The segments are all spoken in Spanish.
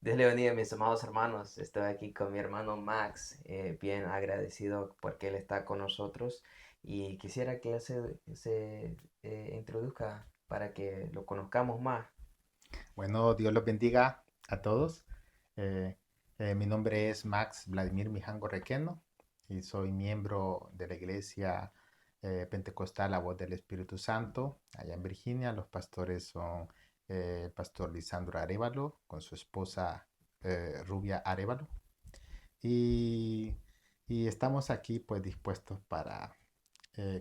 Dios le bendiga, mis amados hermanos. Estoy aquí con mi hermano Max, bien agradecido porque él está con nosotros y quisiera que él se introduzca para que lo conozcamos más. Bueno, Dios los bendiga a todos. Eh, Mi nombre es Max Vladimir Mijango Requeno y soy miembro de la Iglesia Pentecostal La Voz del Espíritu Santo allá en Virginia. Los pastores son el pastor Lisandro Arévalo con su esposa Rubia Arévalo. Y, y estamos aquí pues dispuestos para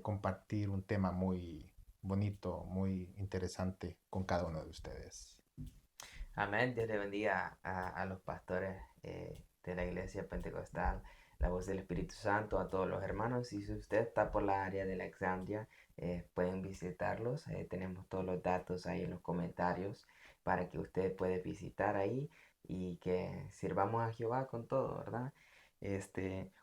compartir un tema muy bonito, muy interesante con cada uno de ustedes. Amén. Dios le bendiga a los pastores de la iglesia pentecostal, la voz del Espíritu Santo, a todos los hermanos. Y si usted está por la área de Alexandria, pueden visitarlos. Tenemos todos los datos ahí en los comentarios para que usted pueda visitar ahí y que sirvamos a Jehová con todo, ¿verdad?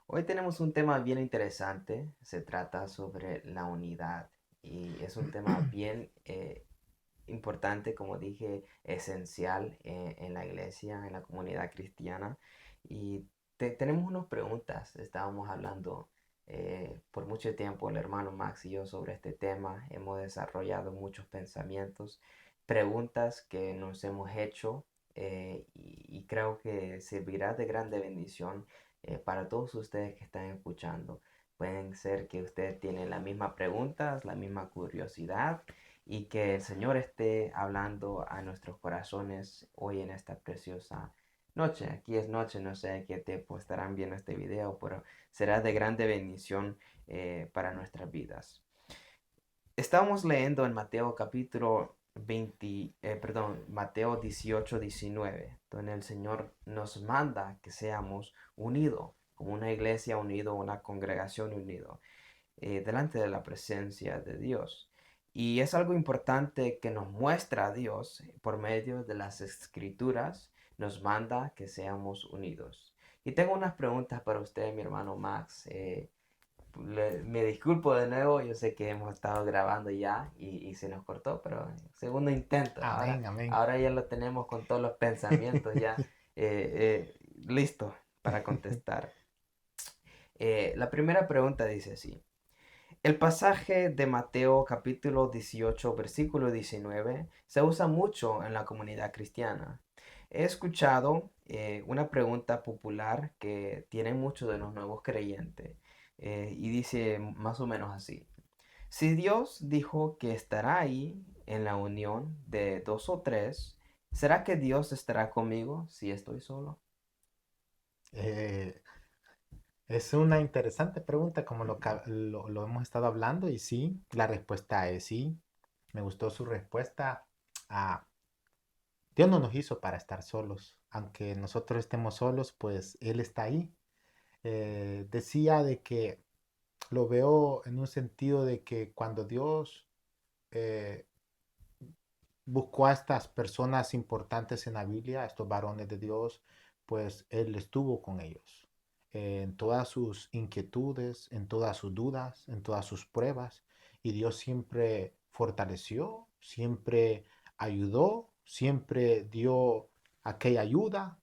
Hoy tenemos un tema bien interesante. Se trata sobre la unidad y es un tema bien importante, como dije, esencial en la iglesia, en la comunidad cristiana. Y tenemos unas preguntas. Estábamos hablando por mucho tiempo el hermano Max y yo sobre este tema. Hemos desarrollado muchos pensamientos, preguntas que nos hemos hecho y creo que servirá de grande bendición para todos ustedes que están escuchando. Pueden ser que ustedes tienen las mismas preguntas, la misma curiosidad y que el Señor esté hablando a nuestros corazones hoy en esta preciosa noche. Aquí es noche, no sé qué tiempo estarán viendo este video, pero será de grande bendición para nuestras vidas. Estamos leyendo en Mateo capítulo 20, Mateo 18-19, donde el Señor nos manda que seamos unidos, como una iglesia unido, una congregación unido delante de la presencia de Dios. Y es algo importante que nos muestra a Dios por medio de las escrituras, nos manda que seamos unidos. Y tengo unas preguntas para usted, mi hermano Max. Me disculpo de nuevo, yo sé que hemos estado grabando ya y se nos cortó, pero segundo intento. Ahora, Amén, amén. ahora ya lo tenemos con todos los pensamientos ya listos para contestar. La primera pregunta dice así. El pasaje de Mateo capítulo 18 versículo 19 se usa mucho en la comunidad cristiana. He escuchado una pregunta popular que tienen muchos de los nuevos creyentes y dice más o menos así. Si Dios dijo que estará ahí en la unión de dos o tres, ¿será que Dios estará conmigo si estoy solo? Eh, es una interesante pregunta como lo hemos estado hablando y sí, la respuesta es sí. Me gustó su respuesta. Ah, Dios no nos hizo para estar solos. Aunque nosotros estemos solos, pues Él está ahí. Decía de que lo veo en un sentido de que cuando Dios eh, buscó a estas personas importantes en la Biblia, a estos varones de Dios, pues Él estuvo con ellos en todas sus inquietudes, en todas sus dudas, en todas sus pruebas. Y Dios siempre fortaleció, siempre ayudó, siempre dio aquella ayuda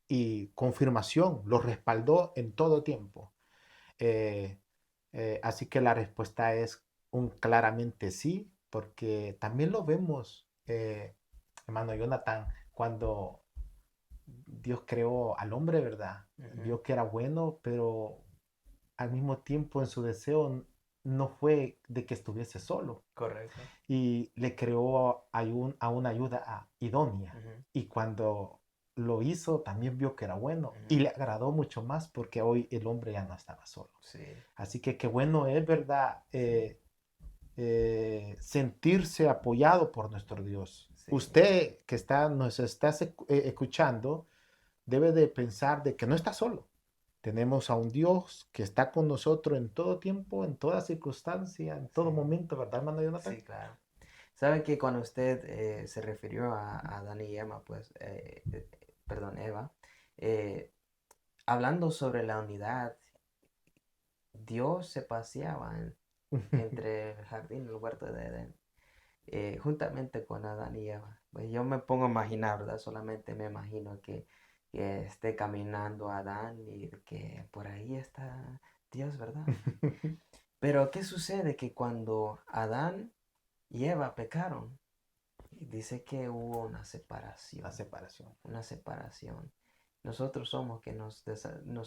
y confirmación, lo respaldó en todo tiempo. Eh, Así que la respuesta es un claramente sí, porque también lo vemos, hermano Jonathan, cuando Dios creó al hombre, ¿verdad? Ujú. Vio que era bueno, pero al mismo tiempo en su deseo no fue de que estuviese solo Correcto. y le creó a una ayuda idónea. Ujú, Y cuando lo hizo, también vio que era bueno y ujú. le agradó mucho más porque hoy el hombre ya no estaba solo. Sí, Así que qué bueno es, ¿verdad? sí, Sentirse apoyado por nuestro Dios. sí. Usted que nos está escuchando debe de pensar de que no está solo. Tenemos a un Dios que está con nosotros en todo tiempo, en toda circunstancia, en Sí, todo momento, ¿verdad, hermano Jonathan? sí, claro. Sabe que cuando usted se refirió a Dani y Emma, pues, perdón, Eva, eh, hablando sobre la unidad, Dios se paseaba entre el jardín y el huerto de Edén. juntamente con Adán y Eva. Pues yo me pongo a imaginar, ¿verdad? Solamente me imagino que esté caminando Adán y que por ahí está Dios, ¿verdad? Pero ¿qué sucede? Que cuando Adán y Eva pecaron, dice que hubo La separación. una separación. Nosotros somos que nos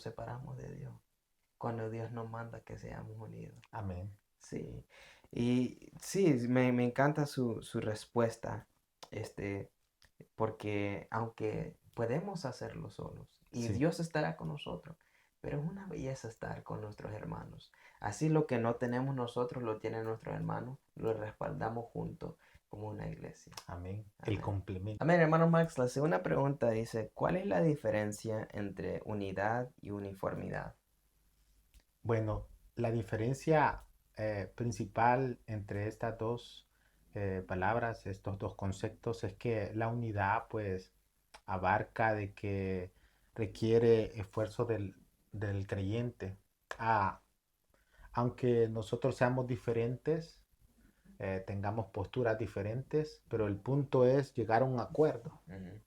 separamos de Dios, cuando Dios nos manda que seamos unidos. Amén. Sí, y sí, me encanta su respuesta, este, porque aunque podemos hacerlo solos y Sí. Dios estará con nosotros, pero es una belleza estar con nuestros hermanos. Así lo que no tenemos nosotros lo tienen nuestros hermanos, lo respaldamos juntos como una iglesia. Amén. El Amén. complemento. Amén, hermano Max. La segunda pregunta dice, ¿cuál es la diferencia entre unidad y uniformidad? Bueno, la diferencia principal entre estas dos palabras, estos dos conceptos, es que la unidad, pues, abarca de que requiere esfuerzo del creyente. Ah, aunque nosotros seamos diferentes, tengamos posturas diferentes, pero el punto es llegar a un acuerdo Ujú,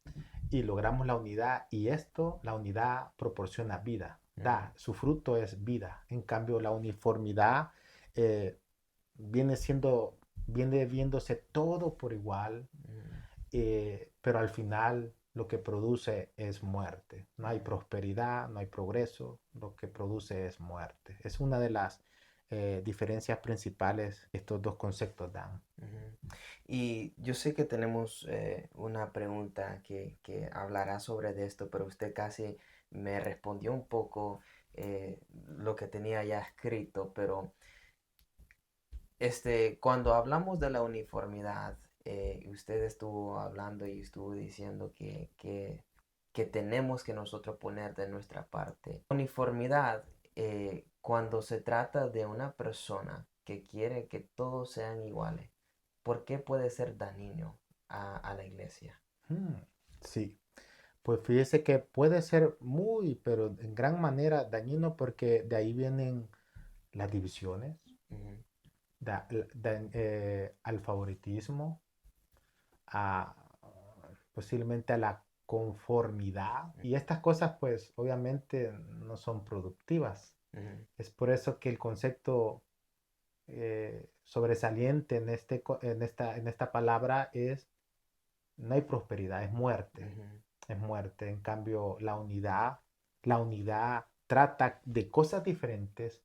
y logramos la unidad y esto, la unidad proporciona vida, ujú, su fruto es vida. En cambio, la uniformidad eh, viene siendo, viene viéndose todo por igual, ujú, pero al final lo que produce es muerte. No hay prosperidad, no hay progreso, lo que produce es muerte. Es una de las diferencias principales que estos dos conceptos dan. ujú. Y yo sé que tenemos una pregunta que hablará sobre de esto, pero usted casi me respondió un poco lo que tenía ya escrito, pero cuando hablamos de la uniformidad, usted estuvo hablando y estuvo diciendo que tenemos que nosotros poner de nuestra parte. Uniformidad, cuando se trata de una persona que quiere que todos sean iguales, ¿por qué puede ser dañino a la iglesia? Hmm, sí, pues fíjese que puede ser muy, pero en gran manera dañino porque de ahí vienen las divisiones, Ujú, al favoritismo, a, posiblemente a la conformidad. Y estas cosas pues obviamente no son productivas. ujú, Es por eso que el concepto sobresaliente en esta palabra es no hay prosperidad, es muerte. ujú, Es muerte. En cambio, la unidad trata de cosas diferentes,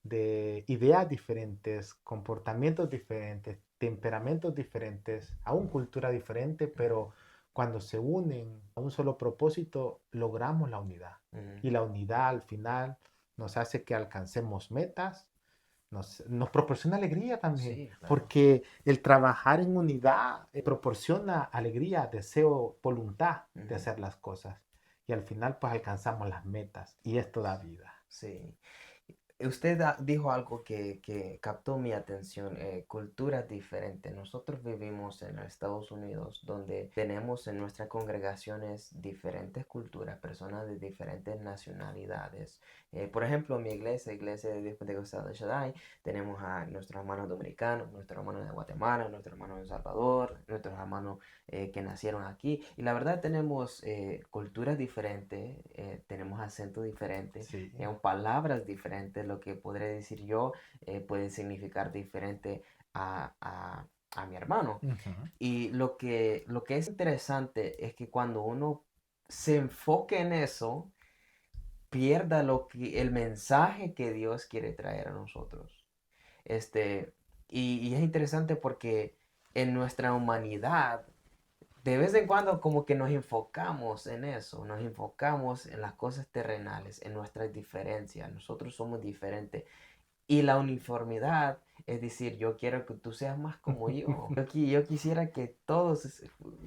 de ideas diferentes, comportamientos diferentes, temperamentos diferentes, aún cultura diferente, ujú, pero cuando se unen a un solo propósito, logramos la unidad. ujú. Y la unidad al final nos hace que alcancemos metas, nos proporciona alegría también, Sí, claro. porque el trabajar en unidad proporciona alegría, deseo, voluntad de Ujú. hacer las cosas. Y al final pues alcanzamos las metas y esto da vida. Sí. Usted dijo algo que captó mi atención, culturas diferentes. Nosotros vivimos en Estados Unidos, donde tenemos en nuestras congregaciones diferentes culturas, personas de diferentes nacionalidades. Por ejemplo, en mi iglesia, Iglesia de Dios Pentecostal de Shaddai, tenemos a nuestros hermanos dominicanos, nuestros hermanos de Guatemala, nuestros hermanos de El Salvador, nuestros hermanos que nacieron aquí. Y la verdad tenemos culturas diferentes, tenemos acentos diferentes, Sí. palabras diferentes. Lo que podré decir yo puede significar diferente a mi hermano. Ujú. Y lo que es interesante es que cuando uno se enfoque en eso, pierda el mensaje que Dios quiere traer a nosotros. Este, y es interesante porque en nuestra humanidad, de vez en cuando como que nos enfocamos en eso, nos enfocamos en las cosas terrenales, en nuestras diferencias. Nosotros somos diferentes. Y la uniformidad, es decir, yo quiero que tú seas más como yo. Yo quisiera que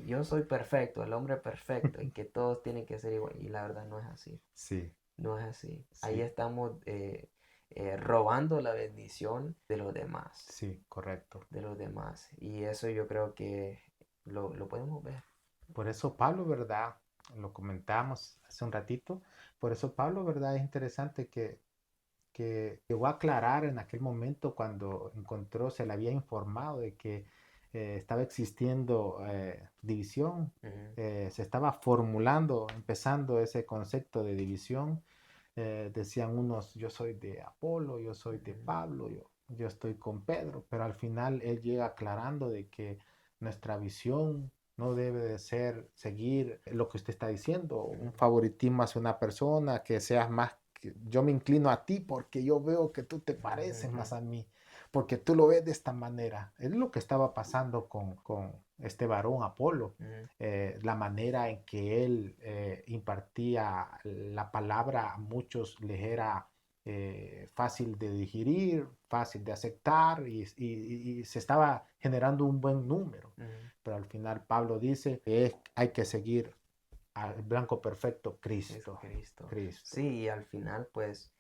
yo soy perfecto, el hombre perfecto, y que todos tienen que ser igual. Y la verdad no es así. Sí, No es así. Ahí sí, estamos robando la bendición de los demás. sí, correcto. De los demás. Y eso yo creo que lo podemos ver. Por eso Pablo, ¿verdad? Lo comentamos hace un ratito. Por eso Pablo, ¿verdad? Es interesante que llegó a aclarar en aquel momento cuando encontró, se le había informado de que estaba existiendo división, Ujú, se estaba formulando, empezando ese concepto de división. Decían unos, yo soy de Apolo, yo soy de ujú, Pablo, yo estoy con Pedro, pero al final él llega aclarando de que nuestra visión no debe de ser seguir lo que usted está diciendo, un ujú, favoritismo hacia una persona, que seas más, que yo me inclino a ti porque yo veo que tú te ujú, pareces ujú, más a mí, porque tú lo ves de esta manera. Es lo que estaba pasando con este varón Apolo, ujú, la manera en que él impartía la palabra a muchos les era fácil de digerir, fácil de aceptar y se estaba generando un buen número. ujú. Pero al final Pablo dice que hay que seguir al blanco perfecto, Cristo. Jesucristo. Cristo. Sí, y al final, pues,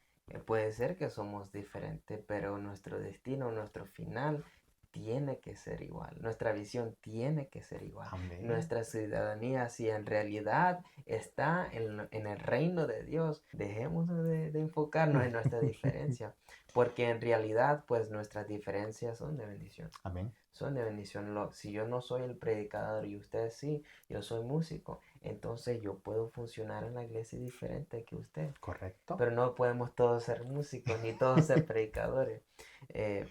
puede ser que somos diferentes, pero nuestro destino, nuestro final tiene que ser igual. Nuestra visión tiene que ser igual. Amén. Nuestra ciudadanía, si en realidad está en el reino de Dios, dejemos de enfocarnos en nuestra diferencia, porque en realidad, pues, nuestras diferencias son de bendición. Amén. Son de bendición. Si yo no soy el predicador y usted sí, yo soy músico, entonces yo puedo funcionar en la iglesia diferente que usted. Correcto. Pero no podemos todos ser músicos ni todos ser predicadores.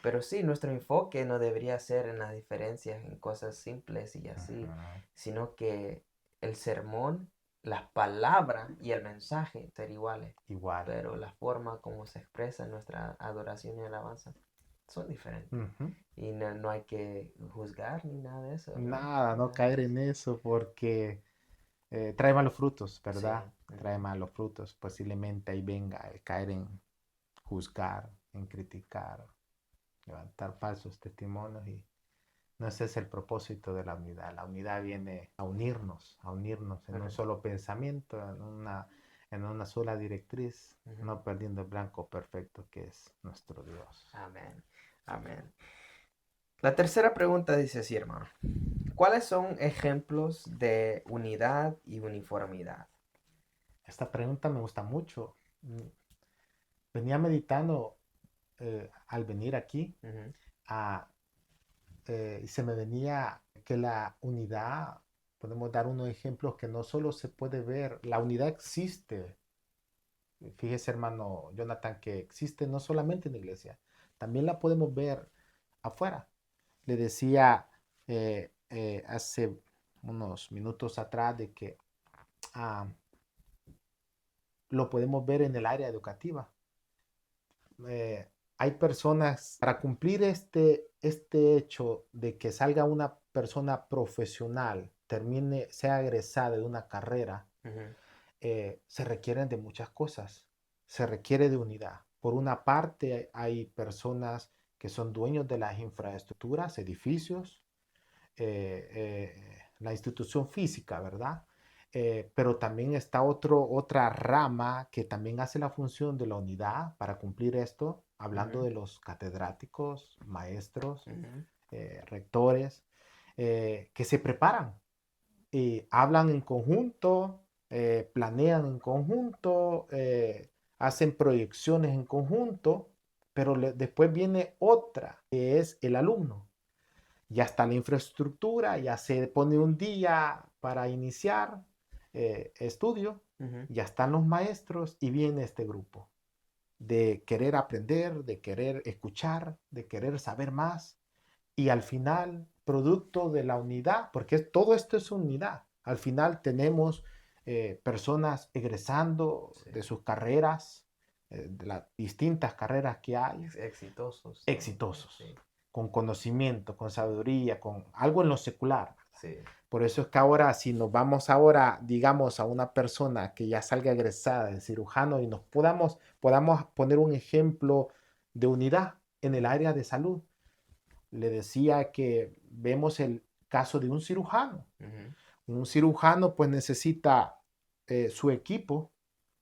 Pero sí, nuestro enfoque no debería ser en las diferencias, en cosas simples y así, Ujú. sino que el sermón, las palabras y el mensaje ser iguales, Igual. pero la forma como se expresa nuestra adoración y alabanza son diferentes. Ujú. Y no, no hay que juzgar ni nada de eso, ¿verdad? Nada, no Nada de caer eso. en eso porque trae malos frutos, Sí. ¿verdad? Trae Ujú, malos frutos. Posiblemente ahí venga el caer en juzgar, en criticar, levantar falsos testimonios y no ese es el propósito de la unidad. La unidad viene a unirnos en un correcto. solo pensamiento, en una sola directriz, Ujú. no perdiendo el blanco perfecto que es nuestro Dios. Amén. Amén. La tercera pregunta dice así, hermano. ¿Cuáles son ejemplos de unidad y uniformidad? Esta pregunta me gusta mucho. Venía meditando al venir aquí Ujú, a, y se me venía que la unidad, podemos dar unos ejemplos que no solo se puede ver, la unidad existe. Fíjese, hermano Jonathan, que existe no solamente en la iglesia, también la podemos ver afuera. Le decía hace unos minutos atrás de que ah, lo podemos ver en el área educativa. eh, Hay personas, para cumplir este hecho de que salga una persona profesional, termine, sea egresada de una carrera, ujú, se requieren de muchas cosas. Se requiere de unidad. Por una parte, hay personas que son dueños de las infraestructuras, edificios, la institución física, ¿verdad? Pero también está otra rama que también hace la función de la unidad para cumplir esto, hablando ujú, de los catedráticos, maestros, ujú, rectores, que se preparan y hablan en conjunto, planean en conjunto, hacen proyecciones en conjunto, pero después viene otra, que es el alumno. Ya está la infraestructura, ya se pone un día para iniciar estudio, ujú, ya están los maestros y viene este grupo de querer aprender, de querer escuchar, de querer saber más y al final, producto de la unidad, porque todo esto es unidad, al final tenemos personas egresando sí. de sus carreras, de las distintas carreras que hay, Exitosos todos. Sí. exitosos, con conocimiento, con sabiduría, con algo en lo secular. Sí. Por eso es que ahora, si nos vamos ahora, digamos, a una persona que ya salga egresada de cirujano y nos podamos poner un ejemplo de unidad en el Ujú, área de salud, le decía que vemos el caso de un cirujano. ujú, Un cirujano pues necesita su equipo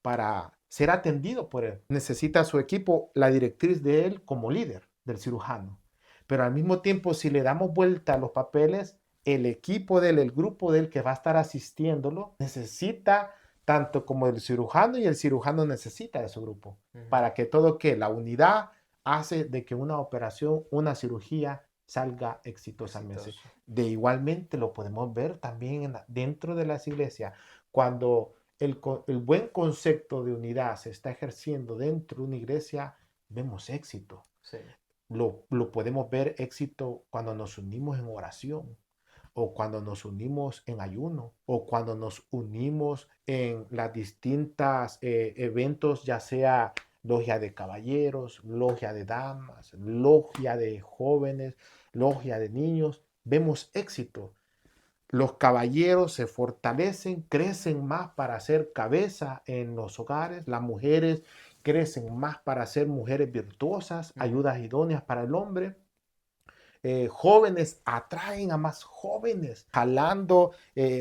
para ser atendido por él. Necesita su equipo, la directriz de él como líder del cirujano. Pero al mismo tiempo, si le damos vuelta a los papeles, el equipo de él, el grupo de él que va a estar asistiéndolo, necesita tanto como el cirujano y el cirujano necesita de su grupo ujú, para que todo que la unidad hace de que una operación, una cirugía salga exitosamente. Exitoso. De igualmente lo podemos ver también dentro de las iglesias, cuando el buen concepto de unidad se está ejerciendo dentro de una iglesia, vemos éxito. Sí. Lo podemos ver éxito cuando nos unimos en oración, o cuando nos unimos en ayuno, o cuando nos unimos en las distintas eventos, ya sea logia de caballeros, logia de damas, logia de jóvenes, logia de niños, vemos éxito. Los caballeros se fortalecen, crecen más para ser cabeza en los hogares, las mujeres crecen más para ser mujeres virtuosas, ayudas idóneas para el hombre. Jóvenes atraen a más jóvenes, jalando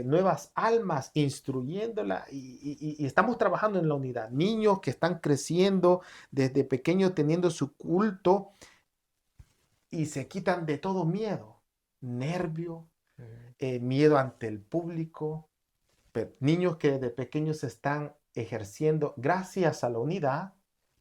nuevas almas, instruyéndola y estamos trabajando en la unidad. Niños que están creciendo desde pequeños teniendo su culto y se quitan de todo miedo, nervio, miedo ante el público. Niños que desde pequeños se están ejerciendo gracias a la unidad,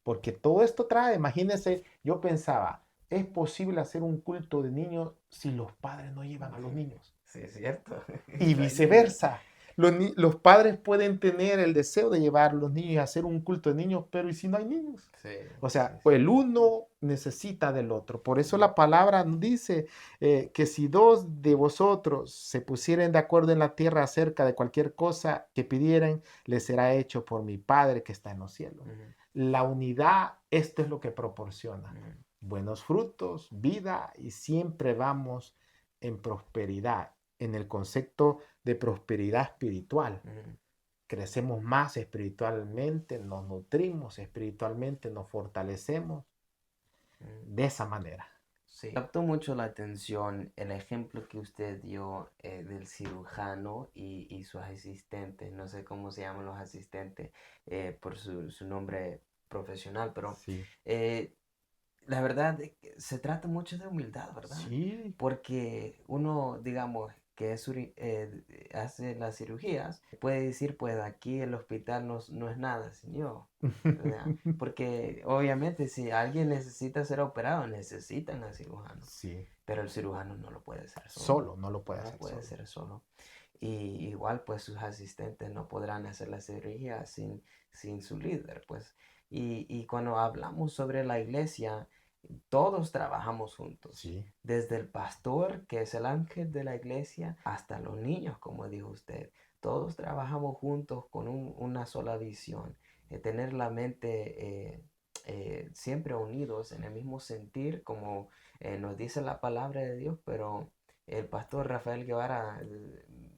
porque todo esto trae, imagínense, yo pensaba, ¿es posible hacer un culto de niños si los padres no llevan a los niños? Sí, es cierto. Y No hay niños. viceversa. Los padres pueden tener el deseo de llevar a los niños y hacer un culto de niños, pero ¿y si no hay niños? Sí, O sí, sea, sí. el uno necesita del otro. Por eso la palabra nos dice que si dos de vosotros se pusieren de acuerdo en la tierra acerca de cualquier cosa que pidieran, les será hecho por mi Padre que está en los cielos. Ujú, La unidad, esto es lo que proporciona. ujú, Buenos frutos, vida y siempre vamos en prosperidad, en el concepto de prosperidad espiritual. ujú, Crecemos más espiritualmente, nos nutrimos espiritualmente, nos fortalecemos ujú. de esa manera. Sí, captó mucho la atención el ejemplo que usted dio del cirujano y sus asistentes. No sé cómo se llaman los asistentes por su nombre profesional, pero Sí, eh, la verdad se trata mucho de humildad, ¿verdad? sí. Porque uno, digamos, que hace las cirugías, puede decir, pues aquí el hospital no es nada, señor. ¿Verdad? Porque obviamente si alguien necesita ser operado, necesitan al cirujano. Sí, Pero el cirujano no lo puede hacer solo. solo, no lo puede No hacer puede solo. ser solo. Y igual pues sus asistentes no podrán hacer la cirugía sin su líder, pues. Y cuando hablamos sobre la iglesia, todos trabajamos juntos. Sí, Desde el pastor, que es el ángel de la iglesia, hasta los niños, como dijo usted. Todos trabajamos juntos con una sola visión. Tener la mente siempre unidos en el mismo sentir, como nos dice la palabra de Dios, pero el pastor Rafael Guevara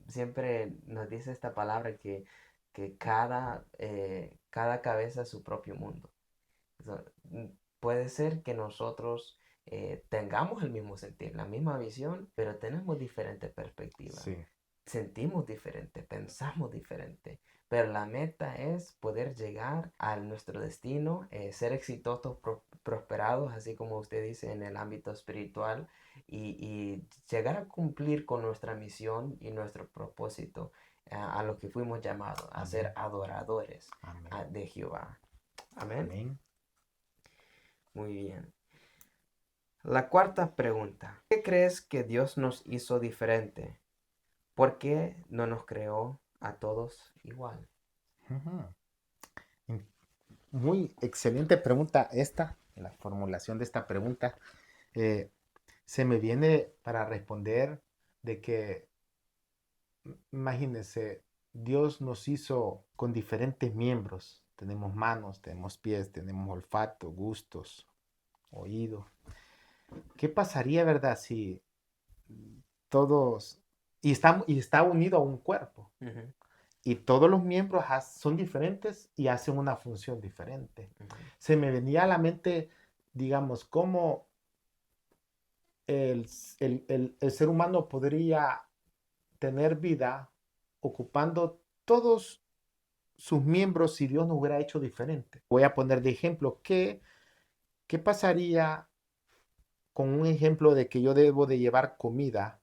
siempre nos dice esta palabra que cada cabeza es su propio mundo. O sea, puede ser que nosotros tengamos el mismo sentir, la misma visión, pero tenemos diferentes perspectivas. sí, Sentimos diferente, pensamos diferente, pero la meta es poder llegar a nuestro destino, ser exitosos, prosperados, así como usted dice, en el ámbito espiritual y llegar a cumplir con nuestra misión y nuestro propósito a lo que fuimos llamados, a ser amén, adoradores amén, de Jehová. Amén. amén. Muy bien. La cuarta pregunta. ¿Qué crees que Dios nos hizo diferente? ¿Por qué no nos creó a todos igual? Ujú. In- Muy excelente pregunta esta, la formulación de esta pregunta. Eh, Se me viene para responder de que, imagínense, Dios nos hizo con diferentes miembros. Tenemos manos, tenemos pies, tenemos olfato, gustos, oído. ¿Qué pasaría, verdad, si todos, y está unido a un cuerpo, Ujú, y todos los miembros son diferentes y hacen una función diferente? ujú, Se me venía a la mente, digamos, cómo el ser humano podría tener vida ocupando todos sus miembros si Dios nos hubiera hecho diferente. Voy a poner de ejemplo, ¿qué pasaría con un ejemplo de que yo debo de llevar comida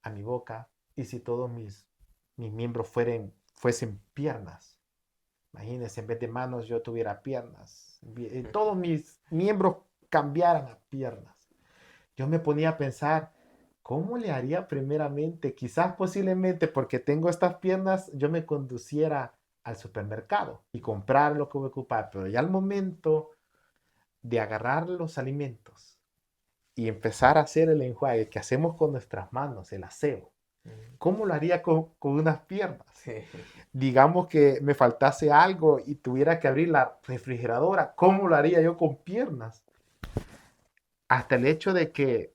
a mi boca y si todos mis miembros fuesen piernas? Imagínense, en vez de manos yo tuviera piernas. ujú. Todos mis miembros cambiaran a piernas. yo me ponía a pensar, ¿cómo le haría primeramente? Quizás posiblemente porque tengo estas piernas, yo me conduciera al supermercado y comprar lo que voy a ocupar, pero ya al momento de agarrar los alimentos y empezar a hacer el enjuague que hacemos con nuestras manos, el aseo, Ujú. ¿cómo lo haría con unas piernas? Sí. Digamos que me faltase algo y tuviera que abrir la refrigeradora, ¿cómo lo haría yo con piernas? Hasta el hecho de que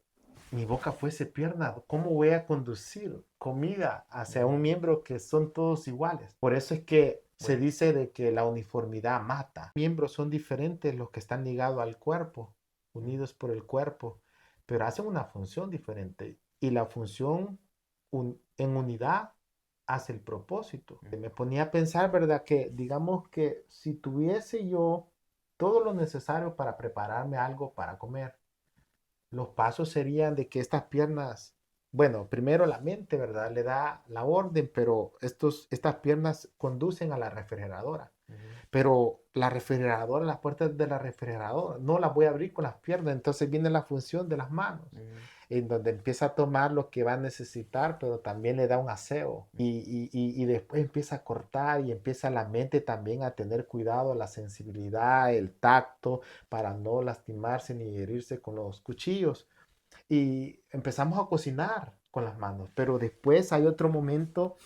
mi boca fuese pierna, ¿cómo voy a conducir comida hacia un Ujú. miembro que son todos iguales? Por eso es que se Bueno, dice de que la uniformidad mata. Miembros son diferentes los que están ligados al cuerpo, ujú, unidos por el cuerpo, pero hacen una función diferente. Y la función en unidad hace el propósito. ujú, Me ponía a pensar, ¿verdad? Que digamos que si tuviese yo todo lo necesario para prepararme algo para comer, los pasos serían de que estas piernas, bueno, primero la mente, ¿verdad? Le da la orden, pero estas piernas conducen a la refrigeradora. ujú, Pero la refrigeradora, las puertas de la refrigeradora, no las voy a abrir con las piernas. Entonces viene la función de las manos, ujú, en donde empieza a tomar lo que va a necesitar, pero también le da un aseo. ujú, Y después empieza a cortar y empieza la mente también a tener cuidado, la sensibilidad, el tacto, para no lastimarse ni herirse con los cuchillos. Y empezamos a cocinar con las manos, pero después hay otro momento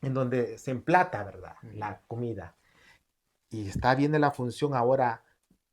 en donde se emplata, ¿verdad? ujú. La comida. Y está bien la función ahora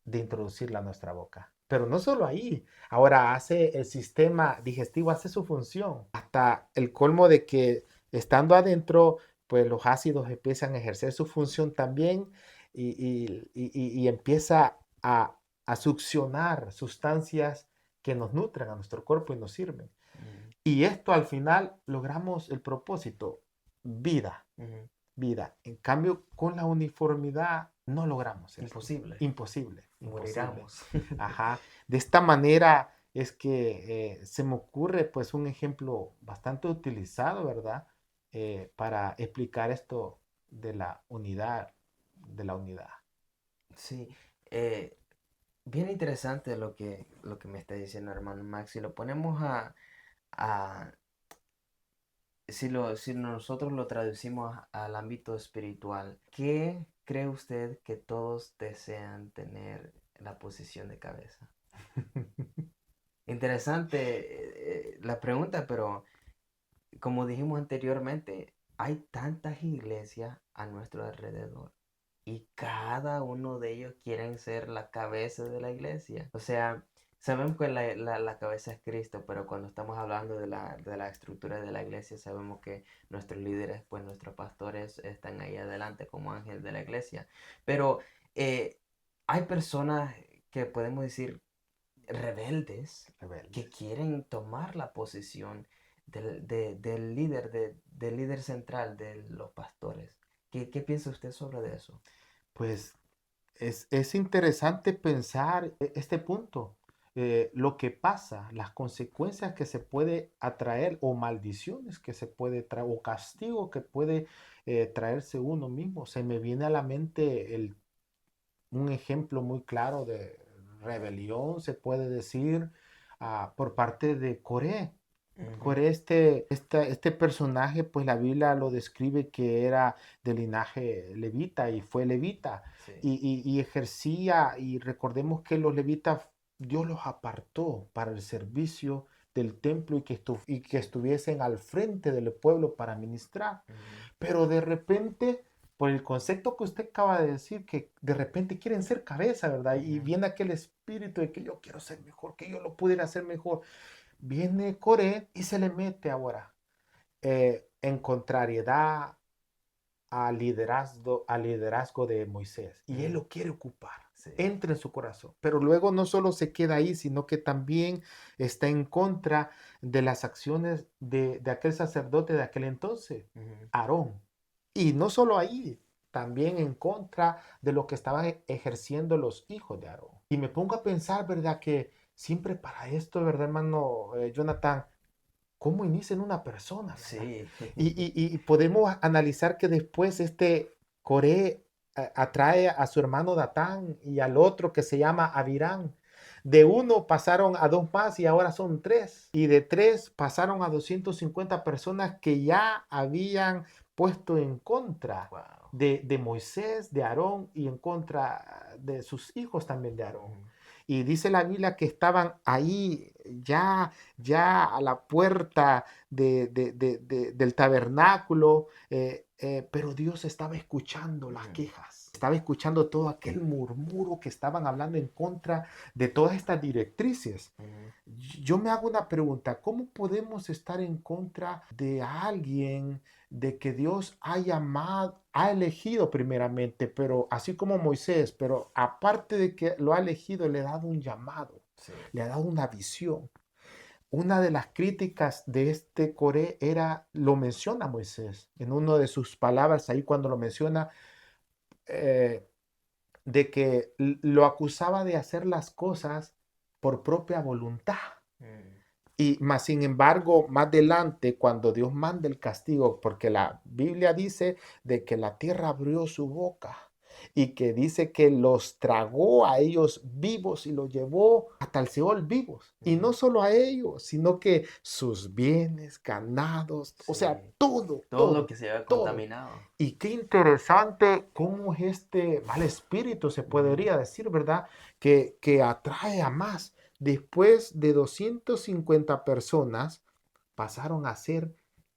de introducirla a nuestra boca. Pero no solo ahí, ahora hace el sistema digestivo, hace su función, hasta el colmo de que estando adentro, pues los ácidos empiezan a ejercer su función también y empieza a succionar sustancias que nos nutren a nuestro cuerpo y nos sirven. Ujú, Y esto al final logramos el propósito, vida, ujú. vida. En cambio, con la uniformidad no logramos esto. Imposible. Imposible, imposible. Moriremos. Ajá. De esta manera es que se me ocurre pues un ejemplo bastante utilizado, ¿verdad? Para explicar esto de la unidad, de la unidad. Sí. eh, Bien interesante lo que me está diciendo hermano Max. Si lo ponemos a si nosotros lo traducimos al ámbito espiritual, ¿qué cree usted que todos desean tener la posición de cabeza? Interesante la pregunta, pero como dijimos anteriormente, hay tantas iglesias a nuestro alrededor y cada uno de ellos quieren ser la cabeza de la iglesia. O sea, sabemos que la cabeza es Cristo, pero cuando estamos hablando de la estructura de la iglesia, sabemos que nuestros líderes, pues nuestros pastores están ahí adelante como ángel de la iglesia. Pero eh, hay personas que podemos decir rebeldes que Rebeldes. quieren tomar la posición del líder, del líder central de los pastores. ¿Qué piensa usted sobre eso? Pues es interesante pensar este punto, lo que pasa, las consecuencias que se puede atraer o maldiciones que se puede traer o castigo que puede traerse uno mismo. Se me viene a la mente un ejemplo muy claro de rebelión, se puede decir, por parte de Coré. Ujú. Coré, este personaje, pues la Biblia lo describe que era de linaje levita y fue levita Sí. y ejercía, y recordemos que los levitas, Dios los apartó para el servicio del templo y que estuviesen al frente del pueblo para ministrar. Ujú, Pero de repente, por el concepto que usted acaba de decir, que de repente quieren ser cabeza, ¿verdad? Y ujú, viene aquel espíritu de que yo quiero ser mejor, que yo lo pudiera hacer mejor. Viene Coré y se le mete ahora en contrariedad al liderazgo de Moisés. Y él ujú. lo quiere ocupar. Sí. Entra en su corazón. Pero luego no solo se queda ahí, sino que también está en contra de las acciones de aquel sacerdote de aquel entonces, Ujú, Aarón. Y no solo ahí, también en contra de lo que estaban ejerciendo los hijos de Aarón. Y me pongo a pensar, ¿verdad? Que siempre para esto, ¿verdad, hermano Jonathan? ¿Cómo inicia en una persona, verdad? sí. Y podemos analizar que después este Coré atrae a su hermano Datán y al otro que se llama Abirán. De uno pasaron a dos más y ahora son tres. Y de tres pasaron a 250 personas que ya habían puesto en contra Wow. de Moisés, de Aarón y en contra de sus hijos también de Aarón. Ujú. Y dice la Biblia que estaban ahí ya a la puerta del tabernáculo, pero Dios estaba escuchando las Ujú. quejas, estaba escuchando todo aquel murmuro que estaban hablando en contra de todas estas directrices. Ujú. Yo me hago una pregunta, ¿cómo podemos estar en contra de alguien, de que Dios ha llamado, ha elegido primeramente, pero así como Moisés, pero aparte de que lo ha elegido, le ha dado un llamado, Sí. le ha dado una visión? Una de las críticas de este Coré era, lo menciona Moisés en una de sus palabras ahí cuando lo menciona, eh, de que lo acusaba de hacer las cosas por propia voluntad. Mm. Y más sin embargo, más adelante, cuando Dios manda el castigo, porque la Biblia dice de que la tierra abrió su boca y que dice que los tragó a ellos vivos y los llevó hasta el Seol vivos. Y no Ujú. solo a ellos, sino que sus bienes, ganados, o sea, Sí. todo, Todo lo todo, que se había todo. contaminado. Y qué interesante cómo es este mal espíritu, se Ujú. podría decir, ¿verdad? Que atrae a más. Después de 250 personas, pasaron a ser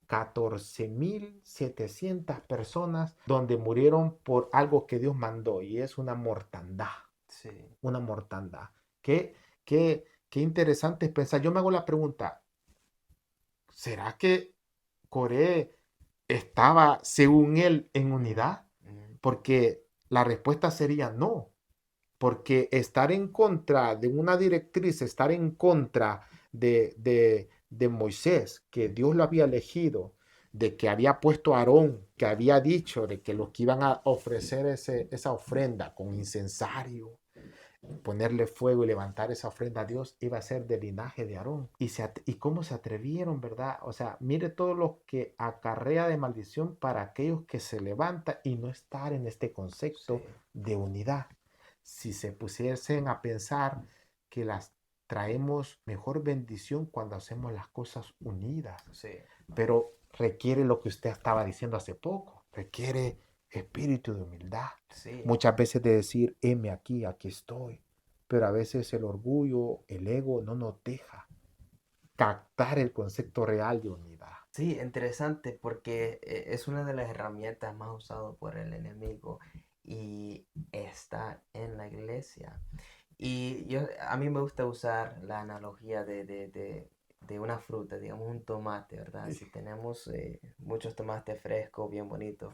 14.700 personas donde murieron por algo que Dios mandó y es una mortandad, Sí. una mortandad. Qué interesante es pensar. Yo me hago la pregunta, ¿será que Coré estaba, según él, en Ujú. unidad? Ujú. Porque la respuesta sería no, porque estar en contra de una directriz, estar en contra de Moisés, que Dios lo había elegido, de que había puesto a Aarón, que había dicho de que los que iban a ofrecer esa ofrenda con incensario, ponerle fuego y levantar esa ofrenda a Dios, iba a ser del linaje de Aarón. Y cómo se atrevieron, ¿verdad? O sea, mire todo lo que acarrea de maldición para aquellos que se levantan y no estar en este Sí. concepto de unidad. Si se pusiesen a pensar que las traemos mejor bendición cuando hacemos las cosas unidas, Sí. pero requiere lo que usted estaba diciendo hace poco, requiere espíritu de humildad. Sí. Muchas veces de decir, heme aquí, aquí estoy, pero a veces el orgullo, el ego no nos deja captar el concepto real de unidad. Sí, interesante porque es una de las herramientas más usadas por el enemigo y está en la iglesia. Y a mí me gusta usar la analogía de una fruta, digamos un tomate, ¿verdad? Si tenemos muchos tomates frescos, bien bonitos,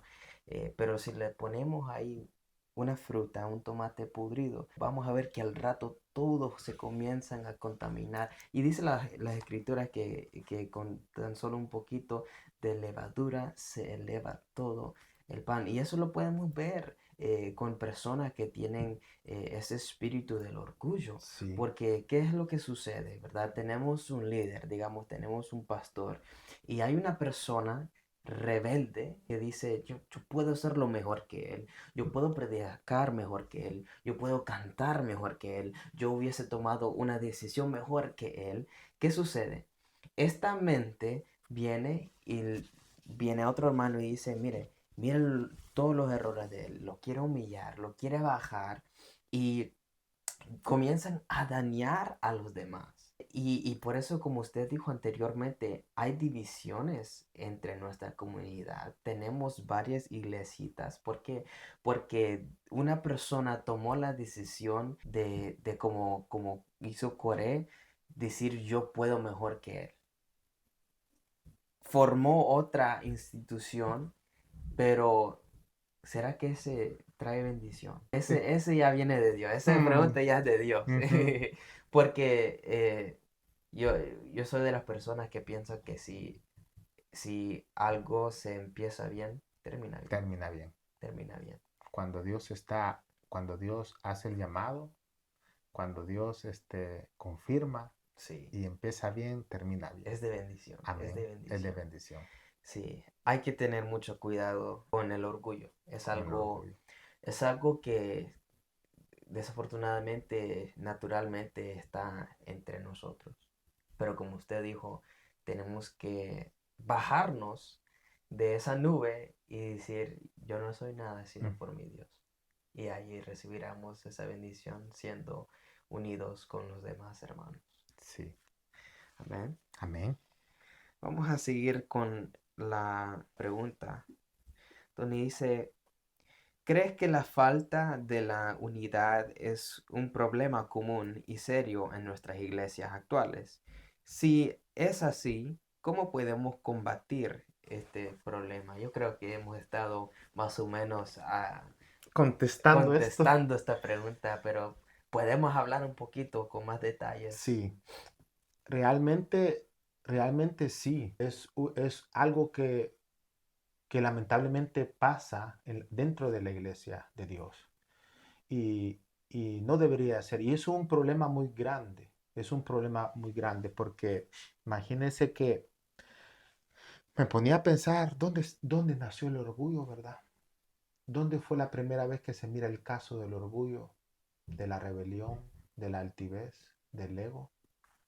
pero si le ponemos ahí una fruta, un tomate pudrido, vamos a ver que al rato todos se comienzan a contaminar. Y dice las escrituras que con tan solo un poquito de levadura se eleva todo el pan. Y eso lo podemos ver con personas que tienen ese espíritu del orgullo. Sí. Porque, ¿qué es lo que sucede? ¿Verdad? Tenemos un líder, digamos, tenemos un pastor y hay una persona rebelde que dice, yo puedo hacerlo mejor que él, yo puedo predicar mejor que él, yo puedo cantar mejor que él, yo hubiese tomado una decisión mejor que él. ¿Qué sucede? Esta mente viene y viene a otro hermano y dice, mire todos los errores de él, lo quiere humillar, lo quiere bajar y comienzan a dañar a los demás. Y por eso, como usted dijo anteriormente, hay divisiones entre nuestra comunidad. Tenemos varias iglesitas. ¿Por qué? Porque una persona tomó la decisión de como hizo Coré, decir yo puedo mejor que él. Formó otra institución, pero ¿será que ese trae bendición? Ese ya viene de Dios, esa Mm, pregunta ya es de Dios. ujú. Porque yo, yo soy de las personas que piensan que si algo se empieza bien, termina bien, Termina bien. termina bien. Cuando Dios hace el llamado, cuando Dios confirma Sí, y empieza bien, termina bien. es de bendición, es de Amén. Es de bendición. bendición Sí, hay que tener mucho cuidado con el orgullo. con el orgullo. Es algo que desafortunadamente, naturalmente está entre nosotros. Pero como usted dijo, tenemos que bajarnos de esa nube y decir, yo no soy nada sino Mm. por mi Dios. Y allí recibiremos esa bendición siendo unidos con los demás hermanos. Sí. Amén. Amén. Vamos a seguir con la pregunta, donde dice, ¿crees que la falta de la unidad es un problema común y serio en nuestras iglesias actuales? Si es así, ¿cómo podemos combatir este problema? Yo creo que hemos estado más o menos Contestando esto. contestando esta pregunta, pero podemos hablar un poquito con más detalles. Sí, realmente, realmente sí. Es algo que lamentablemente pasa dentro de la iglesia de Dios. Y, y no debería ser. Y es un problema muy grande. Es un problema muy grande porque imagínense que me ponía a pensar, ¿dónde nació el orgullo, verdad? ¿Dónde fue la primera vez que se mira el caso del orgullo, de la rebelión, de la altivez, del ego?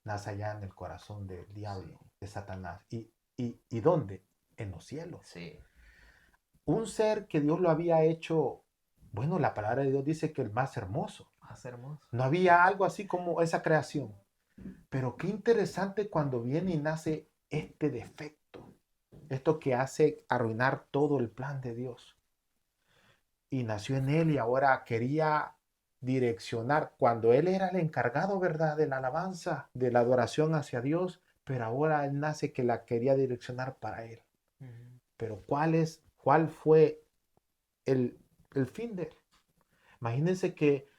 Nace allá en el corazón del Sí, diablo, de Satanás. ¿Y dónde? En los cielos. sí, Un ser que Dios lo había hecho, bueno, la palabra de Dios dice que el más hermoso. más hermoso. No había algo así como esa creación. Pero qué interesante cuando viene y nace este defecto, esto que hace arruinar todo el plan de Dios. Y nació en él y ahora quería direccionar, cuando él era el encargado, ¿verdad?, de la alabanza, de la adoración hacia Dios, pero ahora él nace que la quería direccionar para él. Ujú. Pero ¿cuál fue el, el fin de él? Imagínense que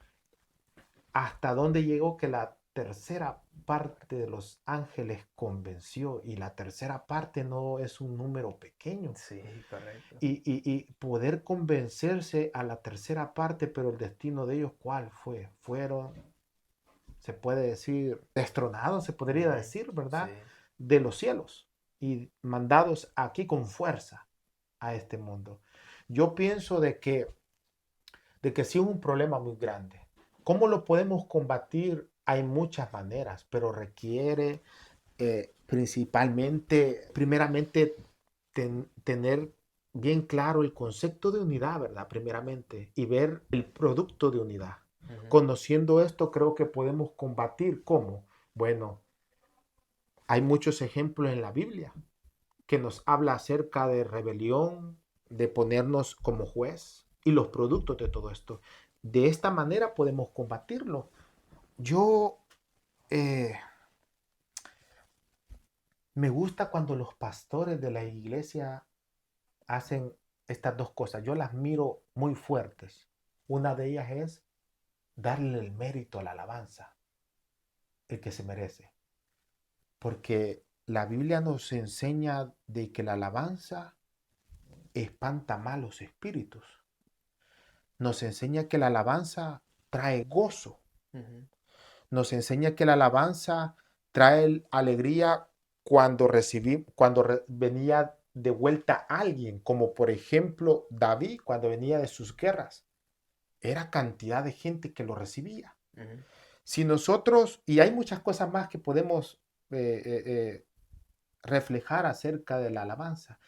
hasta dónde llegó que la tercera parte de los ángeles convenció, y la tercera parte no es un número pequeño. Sí, correcto. Y poder convencerse a la tercera parte, pero el destino de ellos, ¿cuál fue? Fueron, se puede decir, destronados, se podría Ujú. decir, Sí. ¿verdad? De los cielos y mandados aquí con fuerza a este mundo. Yo pienso de que sí es un problema muy grande. ¿Cómo lo podemos combatir? Hay muchas maneras, pero requiere primeramente, tener bien claro el concepto de unidad, ¿verdad? Primeramente, y ver el producto de unidad. Ujú. Conociendo esto, creo que podemos combatir. ¿Cómo? Bueno, hay muchos ejemplos en la Biblia que nos habla acerca de rebelión, de ponernos como juez y los productos de todo esto. De esta manera podemos combatirlo. Yo eh, me gusta cuando los pastores de la iglesia hacen estas dos cosas. Yo las miro muy fuertes. Una de ellas es darle el mérito a la alabanza, el que se merece. Porque la Biblia nos enseña de que la alabanza espanta malos espíritus. Nos enseña que la alabanza trae gozo. Ujú. Nos enseña que la alabanza trae alegría cuando venía de vuelta alguien, como por ejemplo David cuando venía de sus guerras. Era cantidad de gente que lo recibía. Ujú. Si nosotros, y hay muchas cosas más que podemos reflejar acerca de la alabanza.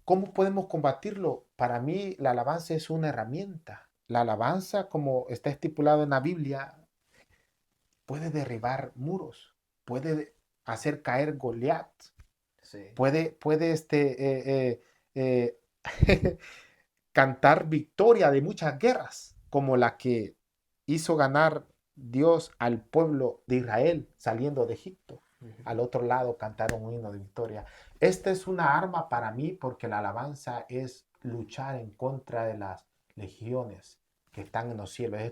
¿Cómo podemos combatirlo? Para mí la alabanza es una herramienta. La alabanza, como está estipulado en la Biblia, puede derribar muros, puede hacer caer Goliat, Sí. puede cantar victoria de muchas guerras, como la que hizo ganar Dios al pueblo de Israel saliendo de Egipto. Ujú. Al otro lado cantaron un himno de victoria. Esta es una arma para mí porque la alabanza es luchar en contra de las legiones que están en los cielos.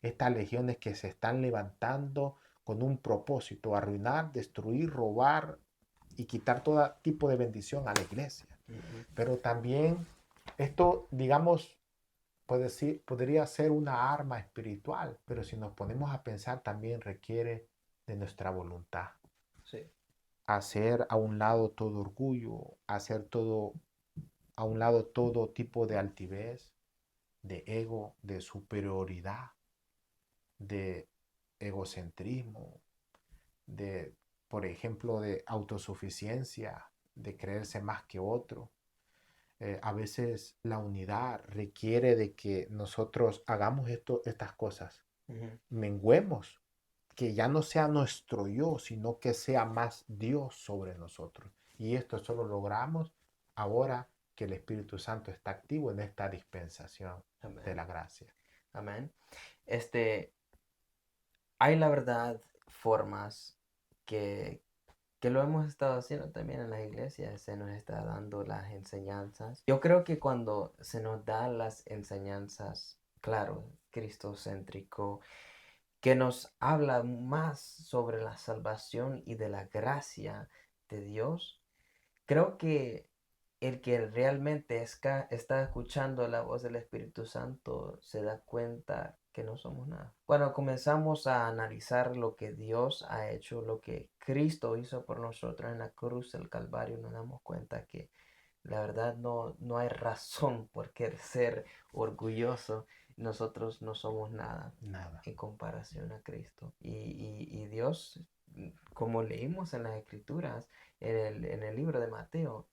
Estas legiones que se están levantando con un propósito: arruinar, destruir, robar y quitar todo tipo de bendición a la iglesia. Ujú. Pero también esto, digamos, podría ser una arma espiritual, pero si nos ponemos a pensar, también requiere de nuestra voluntad. Sí. Hacer a un lado todo orgullo, hacer a un lado todo tipo de altivez, de ego, de superioridad. de egocentrismo, de, por ejemplo, de autosuficiencia, de creerse más que otro. A veces la unidad requiere de que nosotros hagamos estas cosas, Ujú. menguemos, que ya no sea nuestro yo, sino que sea más Dios sobre nosotros. Y esto solo logramos ahora que el Espíritu Santo está activo en esta dispensación de Amén. la gracia. Amén. Este, hay la verdad formas que, que lo hemos estado haciendo también en las iglesias, se nos está dando las enseñanzas. Yo creo que cuando se nos dan las enseñanzas, claro, cristocéntrico, que nos habla más sobre la salvación y de la gracia de Dios, creo que el que realmente está escuchando la voz del Espíritu Santo se da cuenta que no somos nada. Cuando comenzamos a analizar lo que Dios ha hecho, lo que Cristo hizo por nosotros en la cruz del Calvario, nos damos cuenta que la verdad no hay razón por qué ser orgulloso. Nosotros no somos nada Nada. en comparación a Cristo. Y Dios, como leímos en las Escrituras, en el libro de Mateo,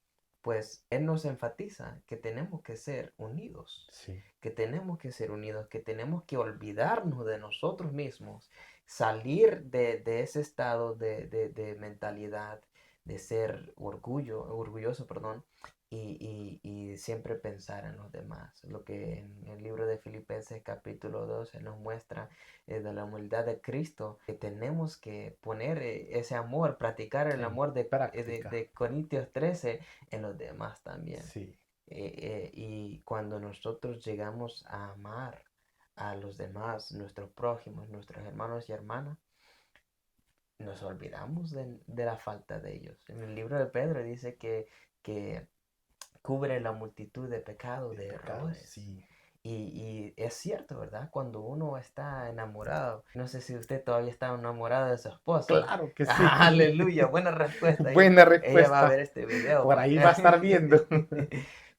pues Él nos enfatiza que tenemos que ser unidos, Sí. que tenemos que ser unidos, que tenemos que olvidarnos de nosotros mismos, salir de ese estado de mentalidad, de ser orgulloso, perdón, y siempre pensar en los demás. Lo que en el libro de Filipenses capítulo 12 nos muestra de la humildad de Cristo, que tenemos que poner ese amor, practicar el En amor práctica. de Corintios 13 en los demás también. Sí. Y cuando nosotros llegamos a amar a los demás, nuestros prójimos, nuestros hermanos y hermanas, nos olvidamos de la falta de ellos. En el libro de Pedro dice que cubre la multitud de pecados, De de pecados, errores. sí. Y es cierto, ¿verdad? Cuando uno está enamorado, no sé si usted todavía está enamorado de su esposa. Claro que sí. Aleluya, buena respuesta. Buena Ella va a ver respuesta. este video. Por ahí va a estar viendo.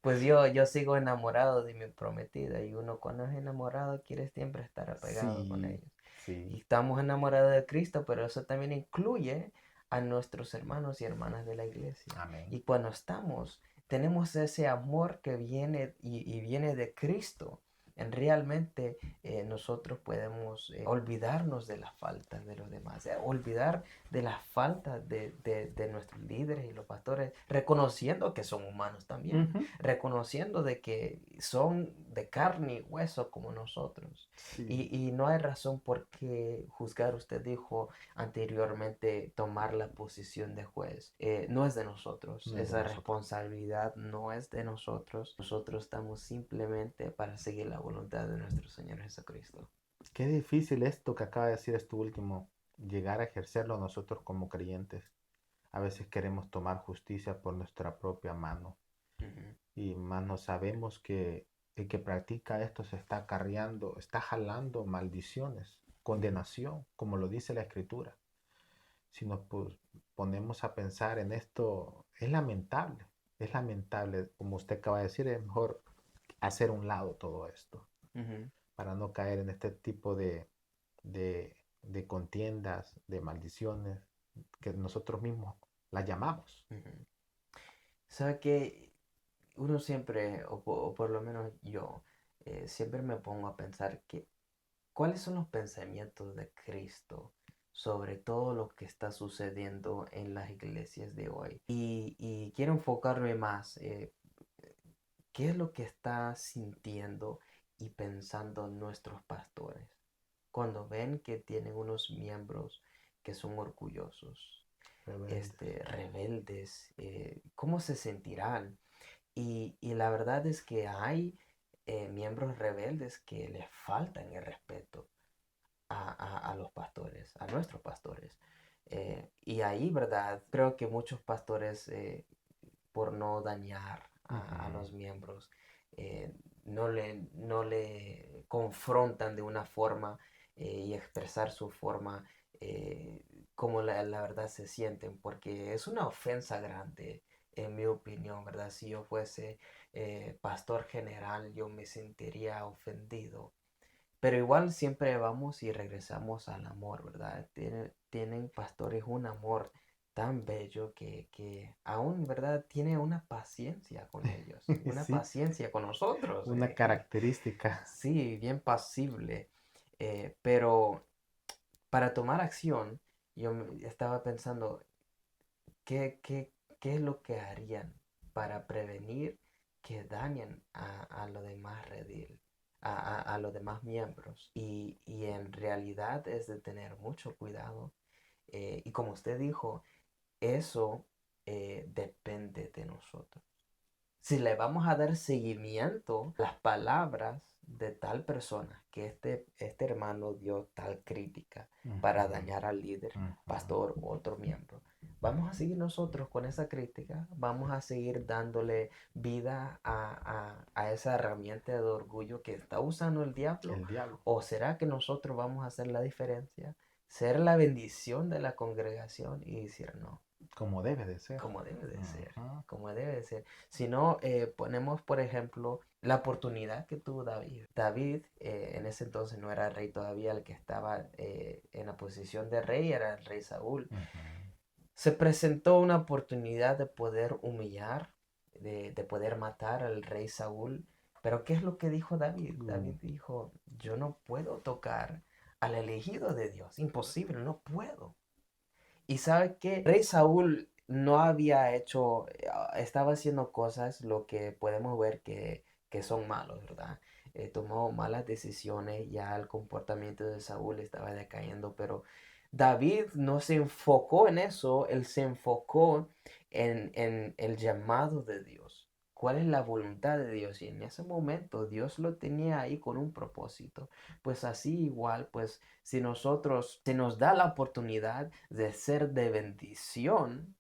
Pues yo sigo enamorado de mi prometida y uno cuando es enamorado quiere siempre estar apegado con Sí, ellos. sí. Y estamos enamorados de Cristo, pero eso también incluye a nuestros hermanos y hermanas de la iglesia. Amén. Y cuando tenemos ese amor que viene y viene de Cristo. Realmente nosotros podemos olvidarnos de las faltas de los demás, olvidar de las faltas de nuestros líderes y los pastores, reconociendo que son humanos también, Ujú. reconociendo de que son de carne y hueso como nosotros. Sí, Y no hay razón por qué juzgar. Usted dijo anteriormente tomar la posición de juez. No es de nosotros. no es de Esa nosotros. responsabilidad no es de nosotros. Nosotros estamos simplemente para seguir la voluntad de nuestro Señor Jesucristo. Qué difícil esto que acaba de decir esto último, llegar a ejercerlo nosotros como creyentes. A veces queremos tomar justicia por nuestra propia mano Ujú, y más no sabemos que el que practica esto se está acarreando, está jalando maldiciones, ujú, condenación, como lo dice la Escritura. Si nos ponemos a pensar en esto, es lamentable, como usted acaba de decir, es mejor hacer un lado todo esto ujú, para no caer en este tipo de contiendas, de maldiciones, que nosotros mismos las llamamos. ujú. ¿Sabe que uno siempre, o por lo menos yo, siempre me pongo a pensar que cuáles son los pensamientos de Cristo sobre todo lo que está sucediendo en las iglesias de hoy? Y quiero enfocarme más, ¿qué es lo que está sintiendo y pensando nuestros pastores cuando ven que tienen unos miembros que son orgullosos, Rebeldes. rebeldes? ¿Cómo se sentirán? Y la verdad es que hay miembros rebeldes que les faltan el respeto a los pastores, a nuestros pastores. Y ahí, ¿verdad? Creo que muchos pastores, por no dañar a Ujú. los miembros, eh, no le confrontan de una forma y expresar su forma eh, como la verdad se sienten, porque es una ofensa grande, en mi opinión, ¿verdad? Si yo fuese pastor general, yo me sentiría ofendido Pero igual siempre vamos y regresamos al amor, ¿verdad? Tienen pastores un amor tan bello que aún, ¿verdad? Tiene una paciencia con ellos, una Sí, paciencia con nosotros. una característica. Sí, bien pasible. Pero para tomar acción, estaba pensando, ¿qué, qué, qué es lo que harían para prevenir que dañen a los demás redil, a los demás miembros? Y en realidad es de tener mucho cuidado. Y como usted dijo, eso depende de nosotros. Si le vamos a dar seguimiento a las palabras de tal persona, que este hermano dio tal crítica para Ujú, dañar al líder, ujú. pastor u otro miembro, vamos a seguir nosotros con esa crítica, vamos a seguir dándole vida a esa herramienta de orgullo que está usando el diablo, El diablo, o será que nosotros vamos a hacer la diferencia, ser la bendición de la congregación y decir no, como debe de ser. como debe de ser, Ujú, como debe de ser. Si no, ponemos, por ejemplo, la oportunidad que tuvo David. David en ese entonces no era rey todavía, el que estaba en la posición de rey era el rey Saúl. ujú. Se presentó una oportunidad de poder humillar, de poder matar al rey Saúl. Pero ¿qué es lo que dijo David? Uh, David dijo, yo no puedo tocar al elegido de Dios, imposible, no puedo. Y sabe que Rey Saúl no había hecho, estaba haciendo cosas lo que podemos ver que son malos, ¿verdad? Tomó malas decisiones, ya el comportamiento de Saúl estaba decayendo, pero David no se enfocó en eso, él se enfocó en el llamado de Dios. ¿Cuál es la voluntad de Dios? Y en ese momento Dios lo tenía ahí con un propósito. Pues así igual, pues si nosotros se nos da la oportunidad de ser de bendición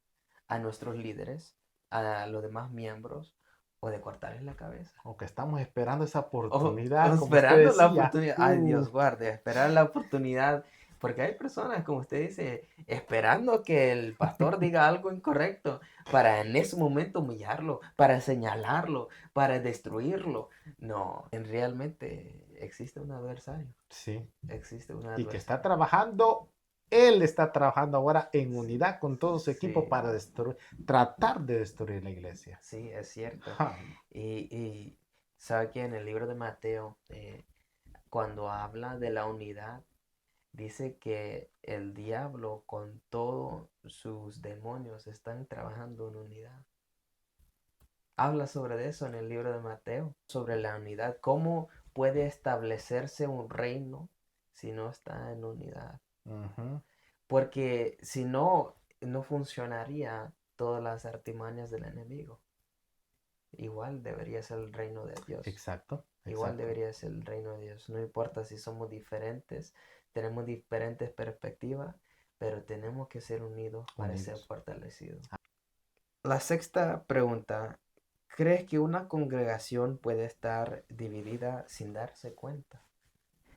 a nuestros líderes, a los demás miembros, o de cortarles la cabeza. o que estamos esperando esa O oportunidad, como usted esperando la decía. oportunidad, ay Dios guarde, esperar la oportunidad, porque hay personas, como usted dice, esperando que el pastor diga algo incorrecto para en ese momento humillarlo, para señalarlo, para destruirlo. No, en realmente existe un adversario, Sí, existe un y que está adversario. trabajando, él está trabajando ahora en Sí, unidad con todo su equipo sí, para destruir, tratar de destruir la iglesia. sí, es cierto. Ja, Y sabe que en el libro de Mateo, cuando habla de la unidad, dice que el diablo con todos sus demonios están trabajando en unidad. Habla sobre eso en el libro de Mateo, sobre la unidad. ¿Cómo puede establecerse un reino si no está en unidad? ujú, Porque si no, no funcionaría todas las artimañas del enemigo. Igual debería ser el reino de Dios. exacto, Igual exacto. debería ser el reino de Dios. No importa si somos diferentes, tenemos diferentes perspectivas, pero tenemos que ser unidos para ser Unidos. fortalecidos. La sexta pregunta. ¿Crees que una congregación puede estar dividida sin darse cuenta?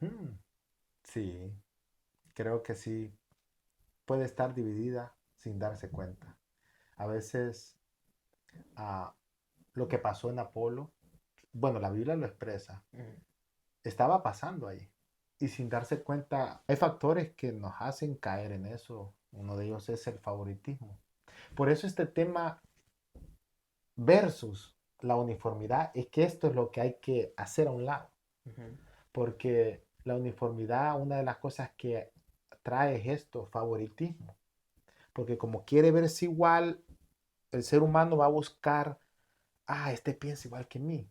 Mm, sí, creo que sí. Puede estar dividida sin darse cuenta. A veces ah, lo que pasó en Apolo, bueno, la Biblia lo expresa, Mm, estaba pasando ahí. Y sin darse cuenta, hay factores que nos hacen caer en eso. Uno de ellos es el favoritismo. Por eso este tema versus la uniformidad es que esto es lo que hay que hacer a un lado. ujú, Porque la uniformidad, una de las cosas que trae es esto, favoritismo. Porque como quiere verse igual, el ser humano va a buscar, este piensa igual que mí.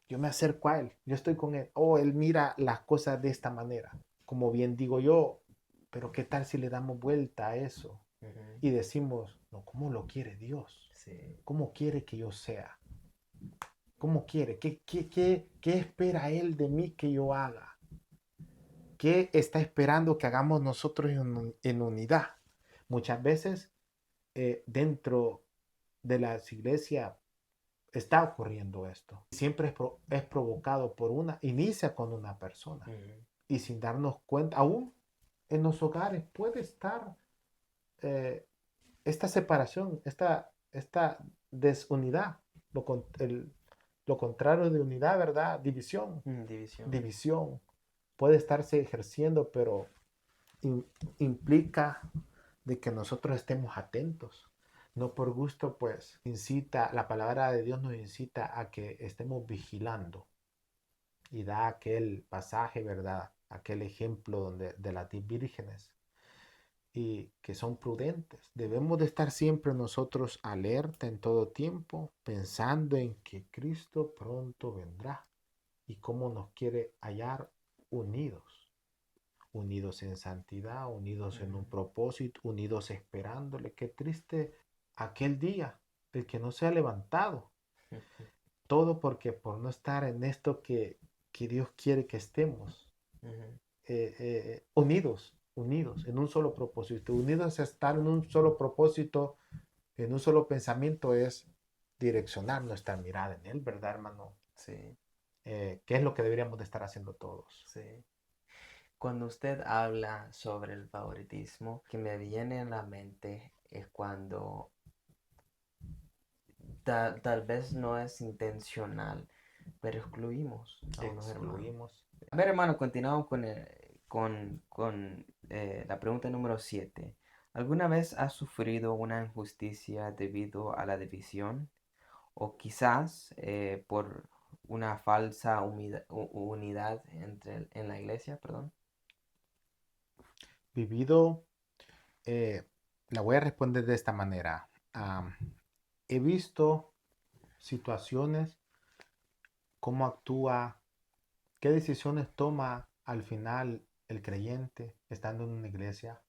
Yo me acerco a él, yo estoy con él. Oh, él mira las cosas de esta manera. Como bien digo yo, pero ¿qué tal si le damos vuelta a eso? ujú. Y decimos, no, ¿cómo lo quiere Dios? Sí. ¿Cómo quiere que yo sea? ¿Cómo quiere? ¿Qué espera Él de mí que yo haga? ¿Qué está esperando que hagamos nosotros en unidad? Muchas veces dentro de las iglesias está ocurriendo esto. Siempre es provocado por inicia con una persona. Ujú, Y sin darnos cuenta, aún en los hogares puede estar eh, esta separación, esta desunidad, lo, lo contrario de unidad, ¿verdad? División, división. división. puede estarse ejerciendo, pero in- implica de que nosotros estemos atentos. No por gusto, pues, la palabra de Dios nos incita a que estemos vigilando y da aquel pasaje, ¿verdad? Aquel ejemplo de las 10 vírgenes y que son prudentes. Debemos de estar siempre nosotros alerta en todo tiempo, pensando en que Cristo pronto vendrá y cómo nos quiere hallar unidos, unidos en santidad, unidos en un Ujú. propósito, unidos esperándole. Qué triste aquel día, el que no se ha levantado. Todo porque por no estar en esto que Dios quiere que estemos Ujú. unidos, unidos en un solo propósito. Unidos a estar en un solo propósito, en un solo pensamiento es direccionar nuestra mirada en Él, ¿verdad, hermano? Sí, ¿Qué es lo que deberíamos de estar haciendo todos? sí. Cuando usted habla sobre el favoritismo, que me viene a la mente es cuando tal vez no es intencional, pero excluimos a unos hermanos. Excluimos. A ver, hermano, continuamos la pregunta número 7. ¿Alguna vez has sufrido una injusticia debido a la división? O quizás por una falsa unidad en la iglesia, perdón. Vivido, eh, la voy a responder de esta manera. Am, He visto situaciones, cómo actúa, qué decisiones toma al final el creyente estando en una iglesia,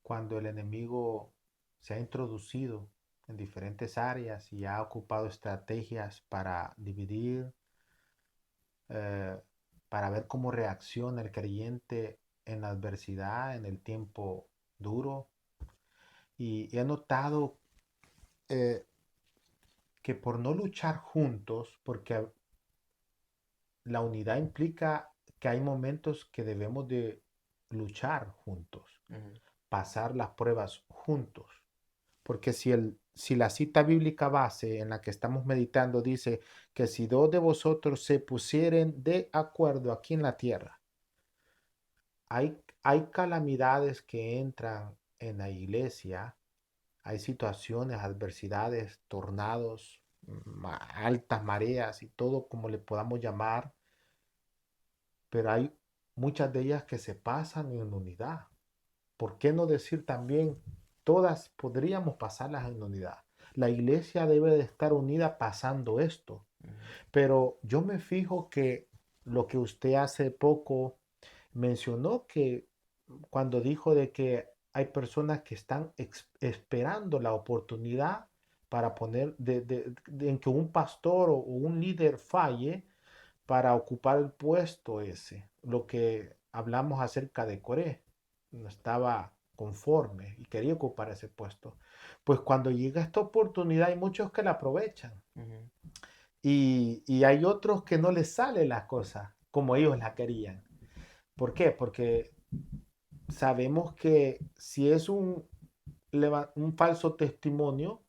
cuando el enemigo se ha introducido en diferentes áreas y ha ocupado estrategias para dividir, eh, para ver cómo reacciona el creyente en la adversidad, en el tiempo duro. Y he notado eh, que por no luchar juntos, porque la unidad implica que hay momentos que debemos de luchar juntos, Ujú. pasar las pruebas juntos. Porque si la cita bíblica base en la que estamos meditando dice que si dos de vosotros se pusieren de acuerdo aquí en la tierra, hay calamidades que entran en la iglesia, hay situaciones, adversidades, tornados, altas mareas y todo como le podamos llamar, pero hay muchas de ellas que se pasan en unidad. ¿Por qué no decir también todas podríamos pasarlas en unidad? La iglesia debe de estar unida pasando esto. Ujú. Pero yo me fijo que lo que usted hace poco mencionó que cuando dijo de que hay personas que están esperando la oportunidad para poner en que un pastor o un líder falle para ocupar el puesto ese. Lo que hablamos acerca de Coré, no estaba conforme y quería ocupar ese puesto. Pues cuando llega esta oportunidad hay muchos que la aprovechan Ujú. y hay otros que no les sale la cosa como ellos la querían. ¿Por qué? Porque sabemos que si es un falso testimonio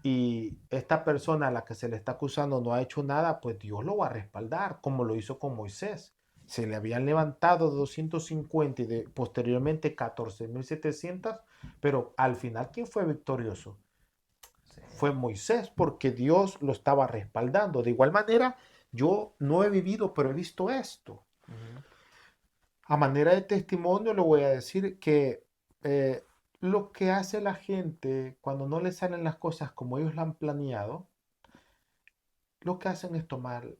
y esta persona a la que se le está acusando no ha hecho nada, pues Dios lo va a respaldar, como lo hizo con Moisés. Se le habían levantado 250 y posteriormente 14.700, pero al final, ¿quién fue victorioso? Sí. Fue Moisés, porque Dios lo estaba respaldando. De igual manera, yo no he vivido, pero he visto esto. Ujú. A manera de testimonio, le voy a decir que eh, lo que hace la gente cuando no le salen las cosas como ellos la han planeado, lo que hacen es tomar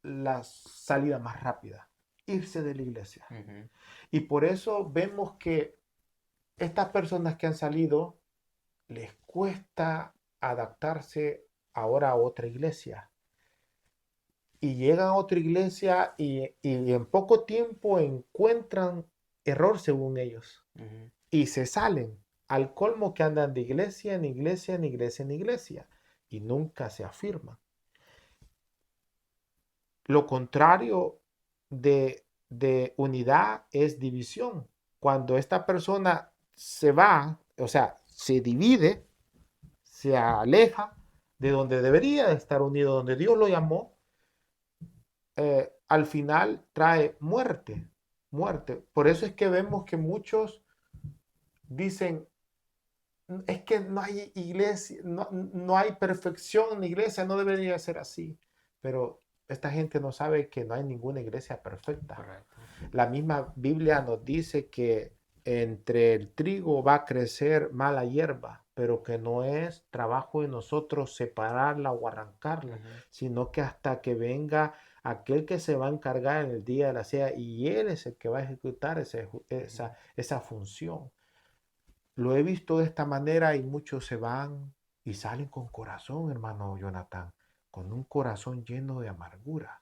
la salida más rápida, irse de la iglesia. Ujú. Y por eso vemos que estas personas que han salido les cuesta adaptarse ahora a otra iglesia. Y llegan a otra iglesia y en poco tiempo encuentran error según ellos. Ujú. Y se salen. Al colmo que andan de iglesia en iglesia en iglesia en iglesia. Y nunca se afirman. Lo contrario de unidad es división. Cuando esta persona se va, o sea, se divide, se aleja de donde debería estar unido, donde Dios lo llamó, al final trae muerte, muerte. Por eso es que vemos que muchos dicen, es que no hay iglesia, no hay perfección en la iglesia, no debería ser así. Pero esta gente no sabe que no hay ninguna iglesia perfecta. Correcto. La misma Biblia nos dice que entre el trigo va a crecer mala hierba, pero que no es trabajo de nosotros separarla o arrancarla, sino que hasta que venga aquel que se va a encargar en el día de la cena y él es el que va a ejecutar esa función. Lo he visto de esta manera y muchos se van y salen con corazón, hermano Jonathan, con un corazón lleno de amargura,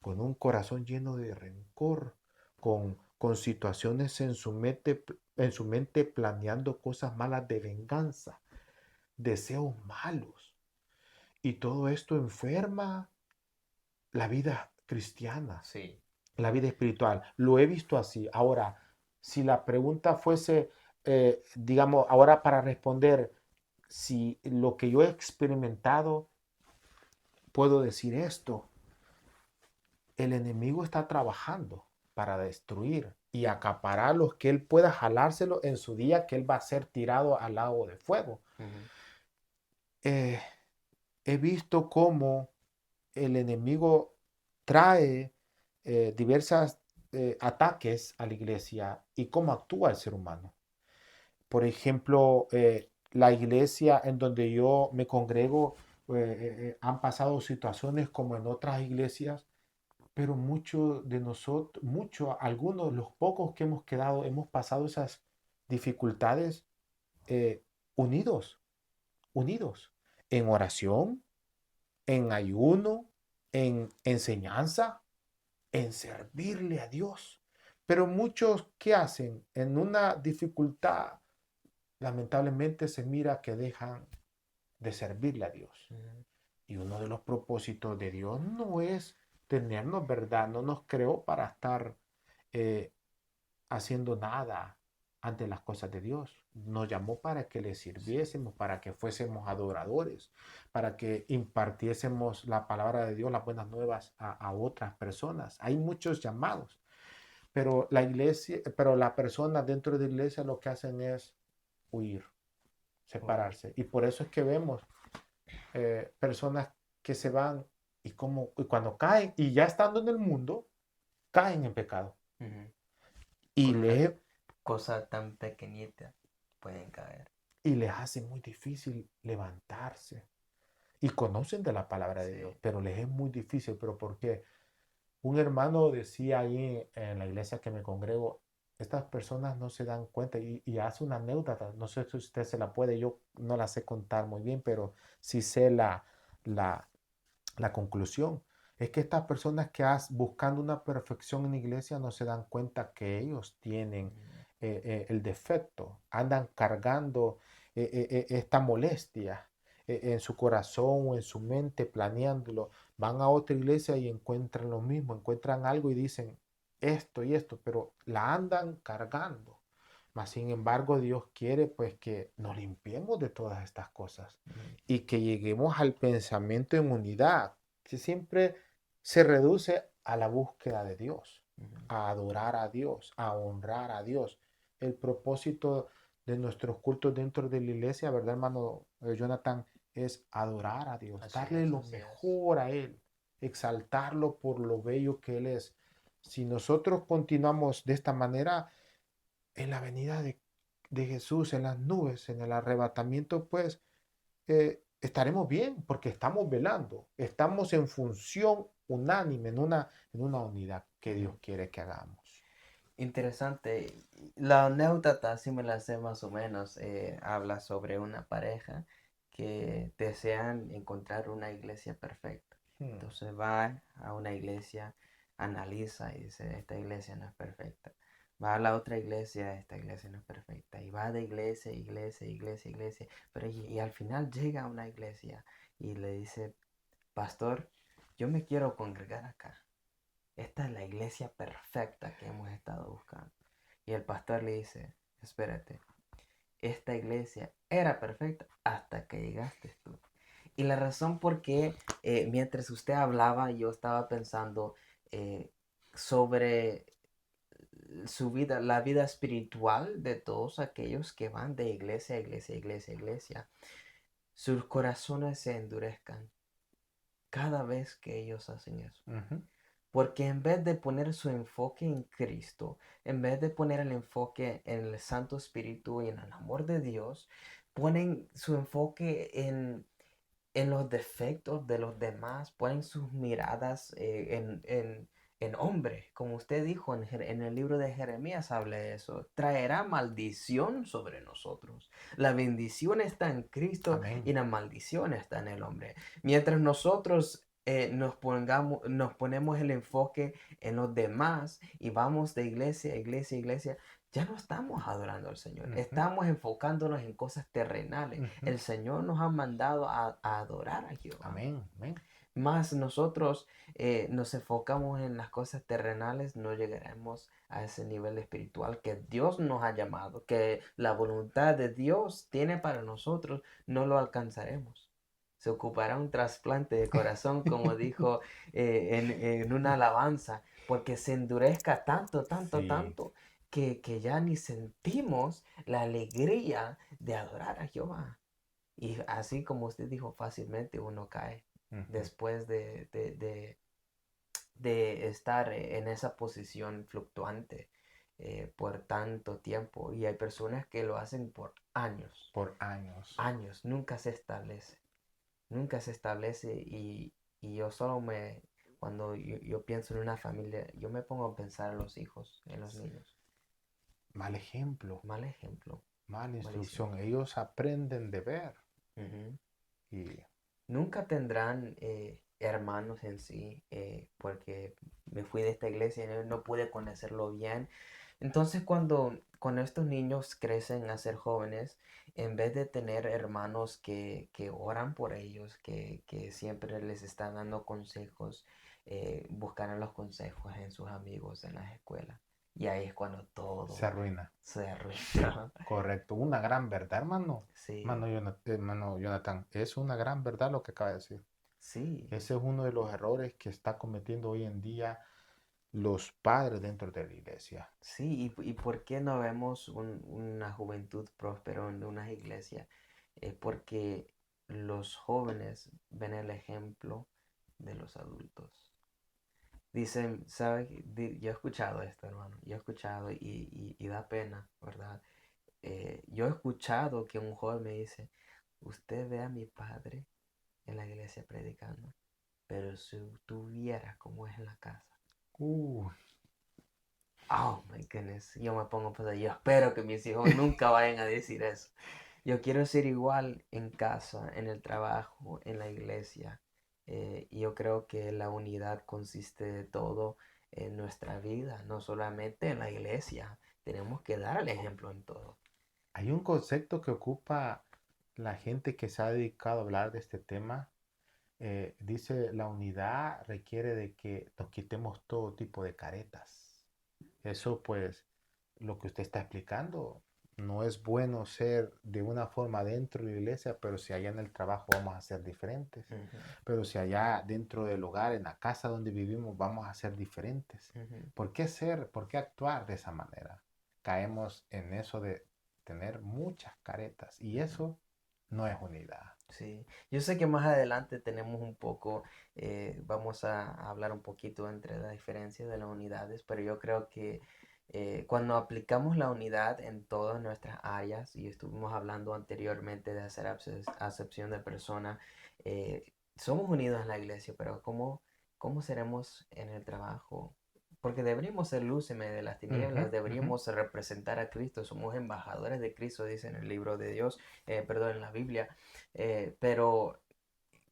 con un corazón lleno de rencor, con situaciones en su mente planeando cosas malas de venganza, deseos malos. Y todo esto enferma la vida cristiana, Sí. la vida espiritual. Lo he visto así. Ahora, si la pregunta fuese, digamos, ahora para responder, si lo que yo he experimentado, puedo decir esto, el enemigo está trabajando para destruir y acaparar los que él pueda jalárselo en su día que él va a ser tirado al lago de fuego. Eh, He visto cómo el enemigo trae diversas ataques a la iglesia y cómo actúa el ser humano. Por ejemplo, la iglesia en donde yo me congrego han pasado situaciones como en otras iglesias, pero muchos de nosotros, algunos, los pocos que hemos quedado, hemos pasado esas dificultades eh, unidos, unidos, en oración, en ayuno, en enseñanza, en servirle a Dios. Pero muchos, ¿qué hacen? En una dificultad, lamentablemente se mira que dejan de servirle a Dios. Y uno de los propósitos de Dios no es tenernos, ¿verdad? No nos creó para estar eh, haciendo nada ante las cosas de Dios. Nos llamó para que le sirviésemos, para que fuésemos adoradores, para que impartiésemos la palabra de Dios, las buenas nuevas a otras personas. Hay muchos llamados, pero la iglesia, pero las personas dentro de la iglesia lo que hacen es huir, separarse. Y por eso es que vemos personas que se van y cuando caen, y ya estando en el mundo, caen en pecado. Y Con una les, cosa tan pequeñita pueden caer. y les hace muy difícil levantarse. Y conocen de la palabra de Sí. Dios, pero les es muy difícil. ¿Pero por qué? Un hermano decía ahí en la iglesia que me congrego, estas personas no se dan cuenta y hace una anécdota, no sé si usted se la puede, yo no la sé contar muy bien, pero sí sé la, la conclusión. Es que estas personas que buscando una perfección en la iglesia no se dan cuenta que ellos tienen el defecto, andan cargando esta molestia en su corazón o en su mente, planeándolo. Van a otra iglesia y encuentran lo mismo, encuentran algo y dicen esto y esto, pero la andan cargando. Mas, sin embargo, Dios quiere pues que nos limpiemos de todas estas cosas y que lleguemos al pensamiento en unidad, que siempre se reduce a la búsqueda de Dios, a adorar a Dios, a honrar a Dios. El propósito de nuestros cultos dentro de la iglesia, ¿verdad, hermano Jonathan? Es adorar a Dios, Así darle es, lo así es. mejor a Él, exaltarlo por lo bello que Él es. Si nosotros continuamos de esta manera, en la venida de Jesús, en las nubes, en el arrebatamiento, pues estaremos bien porque estamos velando, estamos en función unánime, en una unidad que Dios quiere que hagamos. Interesante. La anécdota, si me la sé más o menos, habla sobre una pareja que desean encontrar una iglesia perfecta. Hmm. Entonces va a una iglesia, analiza y dice, esta iglesia no es perfecta. Va a la otra iglesia, esta iglesia no es perfecta. Y va de iglesia, iglesia, iglesia, iglesia. Pero y al final llega a una iglesia y le dice, pastor, yo me quiero congregar acá. Esta es la iglesia perfecta que hemos estado buscando. Y el pastor le dice, espérate, esta iglesia era perfecta hasta que llegaste tú. Y la razón por qué, mientras usted hablaba, yo estaba pensando eh, sobre su vida, la vida espiritual de todos aquellos que van de iglesia a iglesia, iglesia a iglesia, sus corazones se endurezcan cada vez que ellos hacen eso. Ujú. Porque en vez de poner su enfoque en Cristo, en vez de poner el enfoque en el Santo Espíritu y en el amor de Dios, ponen su enfoque en los defectos de los demás, ponen sus miradas en hombres. Como usted dijo en el libro de Jeremías, habla de eso. Traerá maldición sobre nosotros. La bendición está en Cristo Amén. y la maldición está en el hombre. Mientras nosotros nos ponemos el enfoque en los demás y vamos de iglesia a iglesia a iglesia, ya no estamos adorando al Señor, Ujú, estamos enfocándonos en cosas terrenales. ujú. El Señor nos ha mandado a adorar a Jehová. Amén, amén. Más nosotros nos enfocamos en las cosas terrenales, no llegaremos a ese nivel espiritual que Dios nos ha llamado, que la voluntad de Dios tiene para nosotros, no lo alcanzaremos. Se ocupará un trasplante de corazón, como dijo en una alabanza, porque se endurezca tanto, tanto, Sí. tanto, que ya ni sentimos la alegría de adorar a Jehová. Y así como usted dijo, fácilmente uno cae Ujú. después de estar en esa posición fluctuante por tanto tiempo. Y hay personas que lo hacen por años, Por años. años, nunca se establece y yo solo cuando yo pienso en una familia, yo me pongo a pensar en los hijos, en los niños. Mal ejemplo, Mal ejemplo, mala malísimo. instrucción. Ellos aprenden de ver. Ujú. Y Nunca tendrán hermanos en sí, porque me fui de esta iglesia y no pude conocerlo bien. Entonces, cuando estos niños crecen a ser jóvenes, en vez de tener hermanos que oran por ellos, que siempre les están dando consejos, buscarán los consejos en sus amigos en las escuelas. Y ahí es cuando se todo arruina. se arruina. Correcto. Una gran verdad, hermano. Sí, Hermano Jonathan, es una gran verdad lo que acaba de decir. sí. Ese es uno de los errores que está cometiendo hoy en día los padres dentro de la iglesia. Sí, y por qué no vemos una juventud próspera en unas iglesias? Porque los jóvenes ven el ejemplo de los adultos. Dicen, ¿sabes? Yo he escuchado esto, hermano, yo he escuchado y da pena, ¿verdad? Yo he escuchado que un joven me dice, usted ve a mi padre en la iglesia predicando, pero si tú vieras cómo es en la casa. Uh, Oh my goodness, yo me pongo pues yo espero que mis hijos nunca vayan a decir eso. Yo quiero ser igual en casa, en el trabajo, en la iglesia. Y yo creo que la unidad consiste de todo en nuestra vida, no solamente en la iglesia. Tenemos que dar el ejemplo en todo. Hay un concepto que ocupa la gente que se ha dedicado a hablar de este tema. Dice, la unidad requiere de que nos quitemos todo tipo de caretas. Eso pues, lo que usted está explicando, no es bueno ser de una forma dentro de la iglesia, pero si allá en el trabajo vamos a ser diferentes. Ujú, Pero si allá dentro del hogar, en la casa donde vivimos, vamos a ser diferentes. ujú. Por qué actuar de esa manera? Caemos en eso de tener muchas caretas y Ujú. eso no es unidad. Sí, yo sé que más adelante tenemos un poco, vamos a hablar un poquito entre las diferencias de las unidades, pero yo creo que cuando aplicamos la unidad en todas nuestras áreas, y estuvimos hablando anteriormente de hacer acepción de persona, somos unidos en la iglesia, pero ¿cómo seremos en el trabajo? Porque deberíamos ser luz en medio de las Ujú, tinieblas, ujú. deberíamos representar a Cristo, somos embajadores de Cristo, dice en el libro de Dios, perdón, en la Biblia. Pero,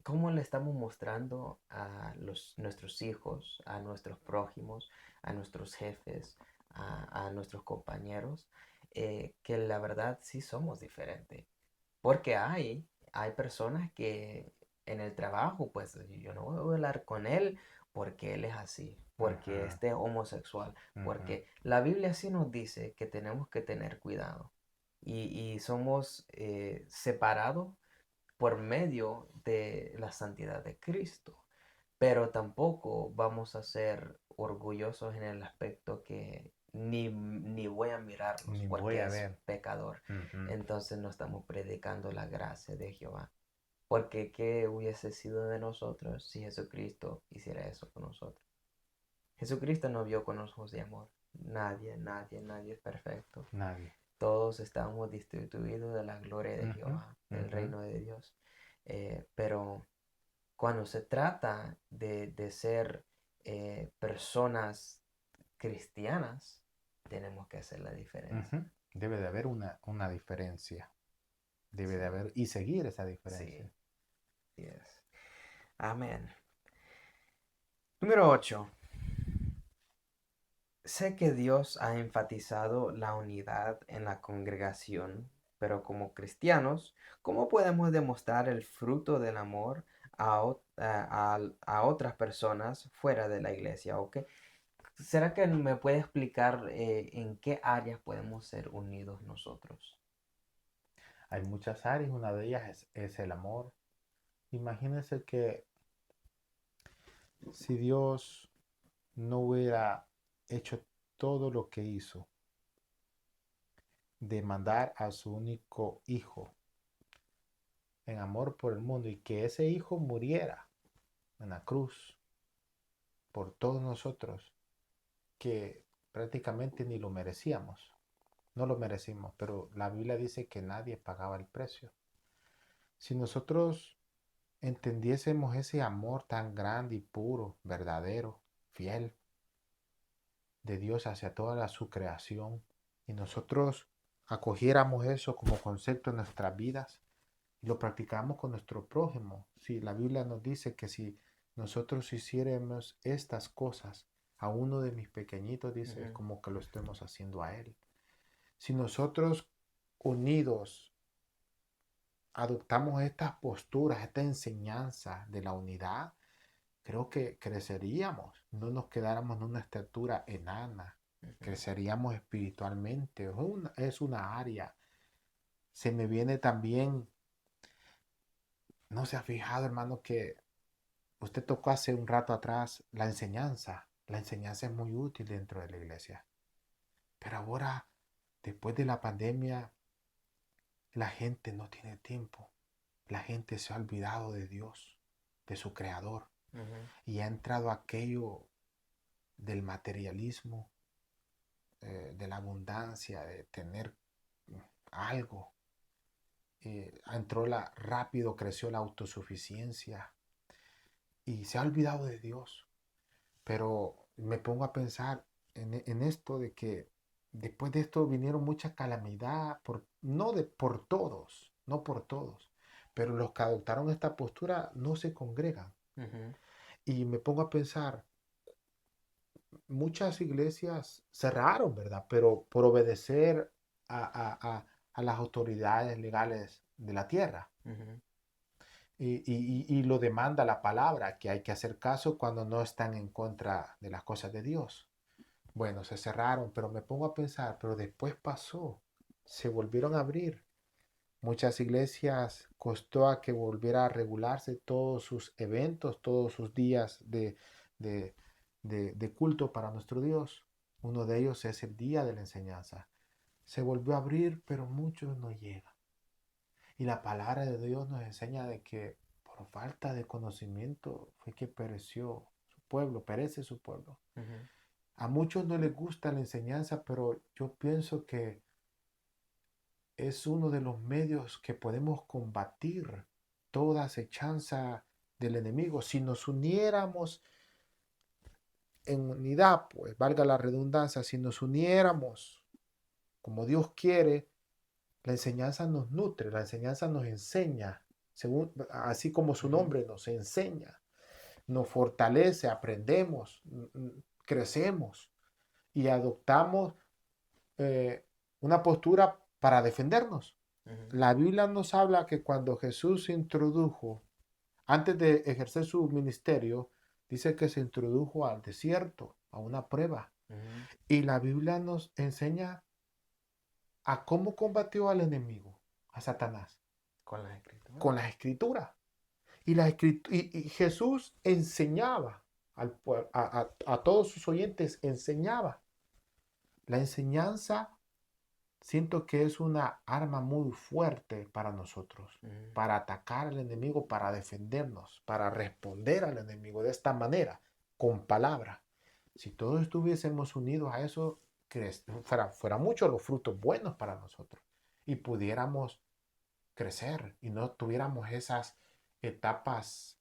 ¿cómo le estamos mostrando a nuestros hijos, a nuestros prójimos, a nuestros jefes, a nuestros compañeros, que la verdad sí somos diferentes? Porque hay personas que en el trabajo, pues yo no voy a hablar con él porque él es así, porque Ujú, este es homosexual, ujú. porque la Biblia sí nos dice que tenemos que tener cuidado y somos separados por medio de la santidad de Cristo. pero tampoco vamos a ser orgullosos en el aspecto que ni voy a mirarlos Ni voy porque a es ver. pecador. Ujú. Entonces no estamos predicando la gracia de Jehová. Porque ¿qué hubiese sido de nosotros si Jesucristo hiciera eso con nosotros? Jesucristo no vio con ojos de amor. Nadie es perfecto. Nadie. Todos estamos destituidos de la gloria de Ujú, Jehová, del ujú, reino de Dios. Pero cuando se trata de ser personas cristianas, tenemos que hacer la diferencia. ujú. Debe de haber una diferencia. Debe de Sí, haber y seguir esa sí, diferencia. sí es. Amén. Número 8. Sé que Dios ha enfatizado la unidad en la congregación, pero como cristianos, ¿cómo podemos demostrar el fruto del amor a otras personas fuera de la iglesia? ¿Ok? ¿Será que me puede explicar en qué áreas podemos ser unidos nosotros? Hay muchas áreas, una de ellas es el amor. Imagínense que si Dios no hubiera hecho todo lo que hizo, de mandar a su único hijo en amor por el mundo y que ese hijo muriera en la cruz por todos nosotros, que prácticamente ni lo merecíamos. No lo merecimos, pero la Biblia dice que nadie pagaba el precio. Si nosotros entendiésemos ese amor tan grande y puro, verdadero, fiel de Dios hacia toda su creación, y nosotros acogiéramos eso como concepto en nuestras vidas y lo practicamos con nuestro prójimo. Si la Biblia nos dice que si nosotros hiciéramos estas cosas a uno de mis pequeñitos, dice, es Ujú, como que lo estemos haciendo a él. Si nosotros unidos adoptamos estas posturas, esta enseñanza de la unidad, creo que creceríamos, no nos quedáramos en una estatura enana, ujú, creceríamos espiritualmente. Es una área. Se me viene también, no se ha fijado, hermano, que usted tocó hace un rato atrás la enseñanza. La enseñanza es muy útil dentro de la iglesia. Pero ahora, después de la pandemia, la gente no tiene tiempo. La gente se ha olvidado de Dios, de su creador, ujú, y ha entrado aquello del materialismo, de la abundancia, de tener algo. Entró rápido, creció la autosuficiencia y se ha olvidado de Dios. Pero me pongo a pensar en esto de que después de esto vinieron mucha calamidad, por todos, no por todos, pero los que adoptaron esta postura no se congregan. ujú, Y me pongo a pensar, muchas iglesias cerraron, ¿verdad? Pero por obedecer a las autoridades legales de la tierra. ujú. Y lo demanda la palabra, que hay que hacer caso cuando no están en contra de las cosas de Dios. Bueno, se cerraron, pero me pongo a pensar, pero después pasó, se volvieron a abrir. Muchas iglesias costó a que volviera a regularse todos sus eventos, todos sus días de, de culto para nuestro Dios. Uno de ellos es el día de la enseñanza. Se volvió a abrir, pero muchos no llegan. Y la palabra de Dios nos enseña de que por falta de conocimiento fue que pereció su pueblo, perece su pueblo. Ujú, A muchos no les gusta la enseñanza, pero yo pienso que es uno de los medios que podemos combatir toda acechanza del enemigo. Si nos uniéramos en unidad, pues valga la redundancia, si nos uniéramos como Dios quiere, la enseñanza nos nutre, la enseñanza nos enseña, así como su ujú, nombre nos enseña, nos fortalece, aprendemos, crecemos y adoptamos una postura para defendernos. ujú, La Biblia nos habla que cuando Jesús se introdujo, antes de ejercer su ministerio, dice que se introdujo al desierto, a una prueba. ujú. Y la Biblia nos enseña a cómo combatió al enemigo, a Satanás, Con las escrituras. con las escrituras. Y Jesús enseñaba a todos sus oyentes, enseñaba. La enseñanza siento que es una arma muy fuerte para nosotros, Ujú, para atacar al enemigo, para defendernos, para responder al enemigo de esta manera, con palabra. Si todos estuviésemos unidos a eso, fuera mucho los frutos buenos para nosotros y pudiéramos crecer y no tuviéramos esas etapas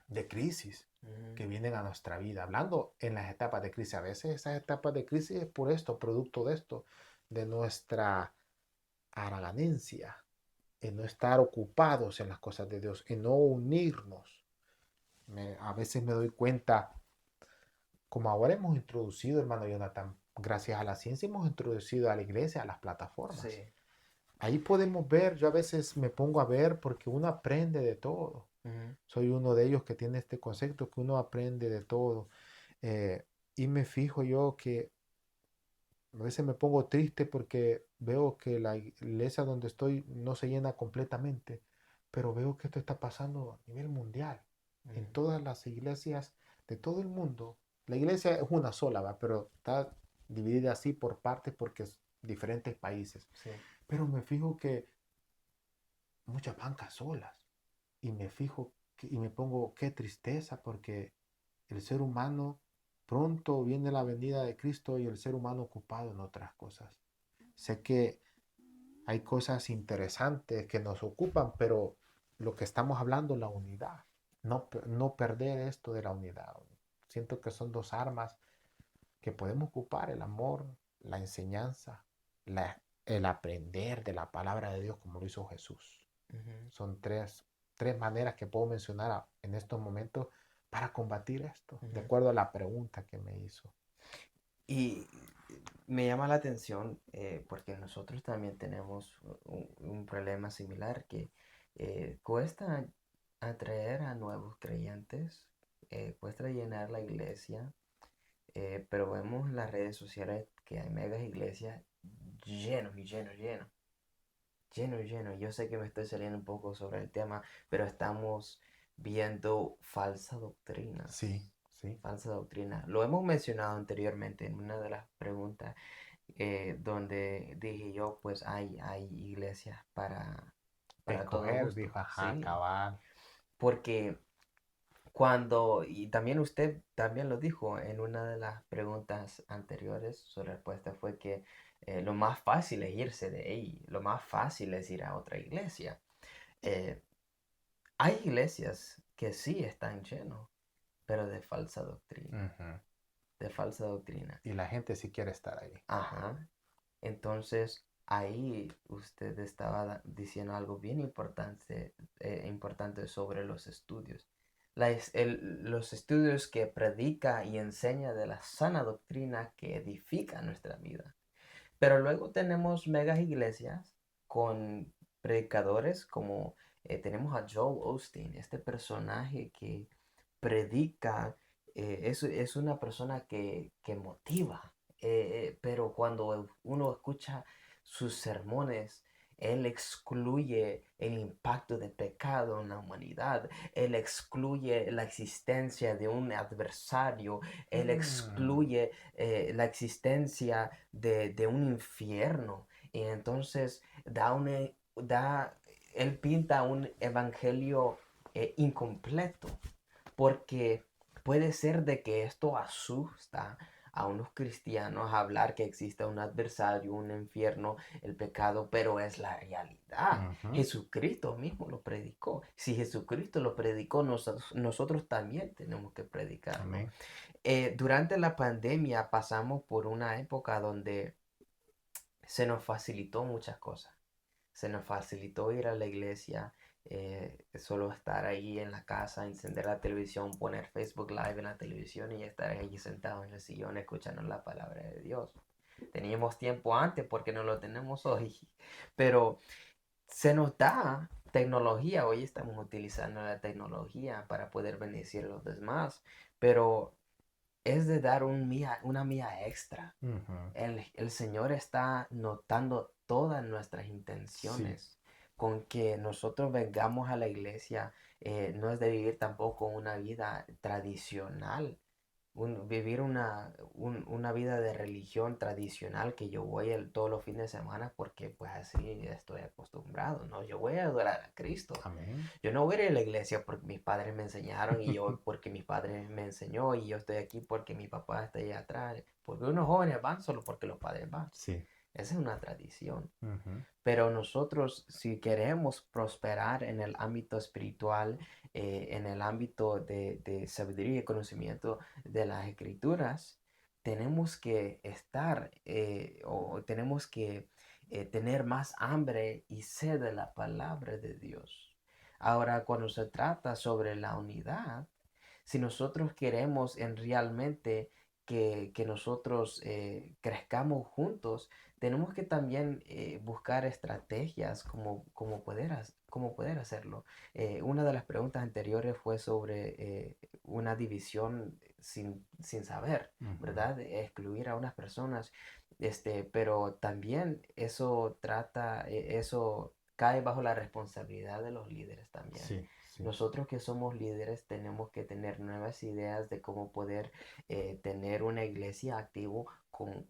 de crisis ujú, que vienen a nuestra vida. Hablando en las etapas de crisis, a veces esas etapas de crisis es por esto, producto de esto, de nuestra haraganencia, en no estar ocupados en las cosas de Dios, en no unirnos. A veces me doy cuenta, como ahora hemos introducido, hermano Jonathan, gracias a la ciencia hemos introducido a la iglesia a las plataformas. sí, Ahí podemos ver, yo a veces me pongo a ver porque uno aprende de todo. ujú, Soy uno de ellos que tiene este concepto que uno aprende de todo. Eh, y me fijo yo que a veces me pongo triste porque veo que la iglesia donde estoy no se llena completamente, pero veo que esto está pasando a nivel mundial. En ujú, todas las iglesias de todo el mundo, la iglesia es una sola, ¿va? Pero está dividida así por partes porque es diferentes países. sí, Pero me fijo que muchas bancas solas y me fijo y me pongo qué tristeza porque el ser humano pronto viene la venida de Cristo y el ser humano ocupado en otras cosas. Sé que hay cosas interesantes que nos ocupan, pero lo que estamos hablando es la unidad. No perder esto de la unidad. Siento que son dos armas que podemos ocupar, el amor, la enseñanza, el aprender de la palabra de Dios como lo hizo Jesús. ujú, Son tres maneras que puedo mencionar en estos momentos para combatir esto, de ujú. acuerdo a la pregunta que me hizo. Y me llama la atención porque nosotros también tenemos un problema similar que cuesta atraer a nuevos creyentes, cuesta llenar la iglesia, pero vemos en las redes sociales que hay megas iglesias llenos y llenos, llenos, llenos, llenos. Yo sé que me estoy saliendo un poco sobre el tema, pero estamos viendo falsa doctrina. Sí, sí. Falsa doctrina. Lo hemos mencionado anteriormente en una de las preguntas donde dije yo, pues hay iglesias para todo Escoger, gusto, dijo, ajá, sí, cabal. porque cuando, y también usted también lo dijo en una de las preguntas anteriores, su respuesta fue que lo más fácil es irse de ahí, lo más fácil es ir a otra iglesia. Eh, Hay iglesias que sí están llenos, pero de falsa doctrina, Ujú. de falsa doctrina. Y la gente sí quiere estar ahí. Ajá. Entonces, ahí usted estaba diciendo algo bien importante, importante sobre los estudios. Los estudios que predica y enseña de la sana doctrina que edifica nuestra vida. Pero luego tenemos megas iglesias con predicadores como tenemos a Joel Osteen, este personaje que predica, es una persona que motiva, pero cuando uno escucha sus sermones, él excluye el impacto del pecado en la humanidad, él excluye la existencia de un adversario, él Mm, excluye la existencia de un infierno. Y entonces da, él pinta un evangelio incompleto, porque puede ser de que esto asusta a unos cristianos hablar que existe un adversario, un infierno, el pecado, pero es la realidad. ujú. Jesucristo mismo lo predicó. Si Jesucristo lo predicó, nosotros también tenemos que predicarlo. Amén. Durante la pandemia pasamos por una época donde se nos facilitó muchas cosas. Se nos facilitó ir a la iglesia, solo estar ahí en la casa, encender la televisión, poner Facebook Live en la televisión y estar ahí sentado en el sillón escuchando la palabra de Dios. Teníamos tiempo antes porque no lo tenemos hoy, pero se nos da tecnología. Hoy estamos utilizando la tecnología para poder bendecir a los demás, pero es de dar una mía extra. Ujú. El Señor está notando todas nuestras Sí. intenciones con que nosotros vengamos a la iglesia. no es de vivir tampoco una vida tradicional, vivir una vida de religión tradicional que yo voy todos los fines de semana porque pues así estoy acostumbrado, ¿no? Yo voy a adorar a Cristo. Amén. Yo no voy a ir a la iglesia porque mis padres me enseñaron y yo porque mis padres me enseñó y yo estoy aquí porque mi papá está allá atrás. Porque unos jóvenes van solo porque los padres van. Sí. Esa es una tradición. Ujú. Pero nosotros, si queremos prosperar en el ámbito espiritual, en el ámbito de sabiduría y conocimiento de las escrituras, tenemos que estar o tenemos que tener más hambre y sed de la palabra de Dios. Ahora, cuando se trata sobre la unidad, si nosotros queremos en realmente que nosotros crezcamos juntos, tenemos que también buscar estrategias como poder hacerlo. Una de las preguntas anteriores fue sobre una división sin saber, Ujú. ¿verdad? Excluir a unas personas, pero también eso cae bajo la responsabilidad de los líderes también. Sí, sí. Nosotros que somos líderes tenemos que tener nuevas ideas de cómo poder tener una iglesia activo con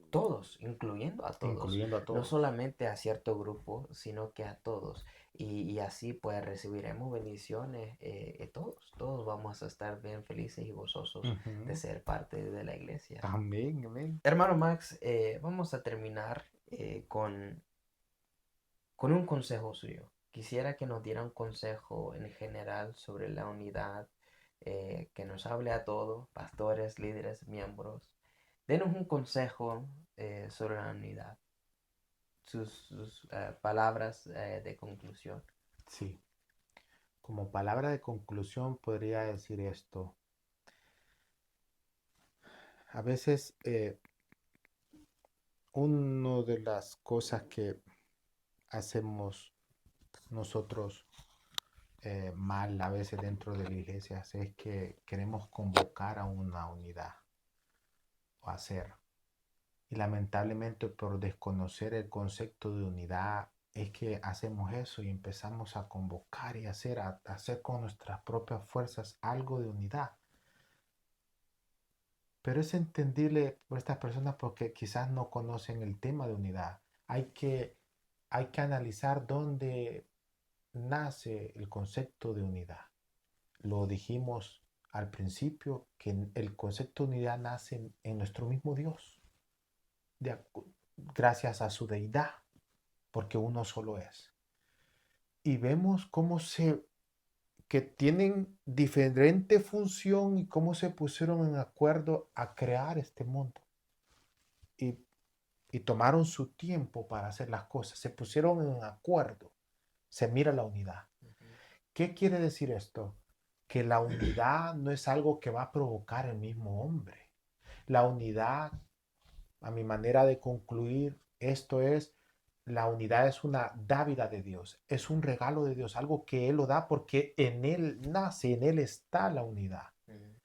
todos, incluyendo a todos, Incluyendo a no todos. solamente a cierto grupo, sino que a todos. Y así pues recibiremos bendiciones todos vamos a estar bien felices y gozosos de Ujú. ser parte de la iglesia. Amén, amén. Hermano Max, vamos a terminar con un consejo suyo. Quisiera que nos diera un consejo en general sobre la unidad, que nos hable a todos, pastores, líderes, miembros. Denos un consejo sobre la unidad, sus palabras de conclusión. Sí. Como palabra de conclusión podría decir esto. A veces una de las cosas que hacemos nosotros mal a veces dentro de la iglesia es que queremos convocar a una unidad o hacer. Y lamentablemente por desconocer el concepto de unidad es que hacemos eso y empezamos a convocar y a hacer con nuestras propias fuerzas algo de unidad. Pero es entendible por estas personas porque quizás no conocen el tema de unidad. Hay que analizar dónde nace el concepto de unidad. Lo dijimos al principio que el concepto de unidad nace en nuestro mismo Dios, de, gracias a su deidad, porque uno solo es. Y vemos que tienen diferente función y cómo se pusieron en acuerdo a crear este mundo. Y, y tomaron su tiempo para hacer las cosas, se pusieron en acuerdo, se mira la unidad. Ujú. ¿Qué quiere decir esto? Que la unidad no es algo que va a provocar el mismo hombre. La unidad, a mi manera de concluir, esto es, la unidad es una dávida de Dios, es un regalo de Dios, algo que Él lo da porque en Él nace, en Él está la unidad. Ujú.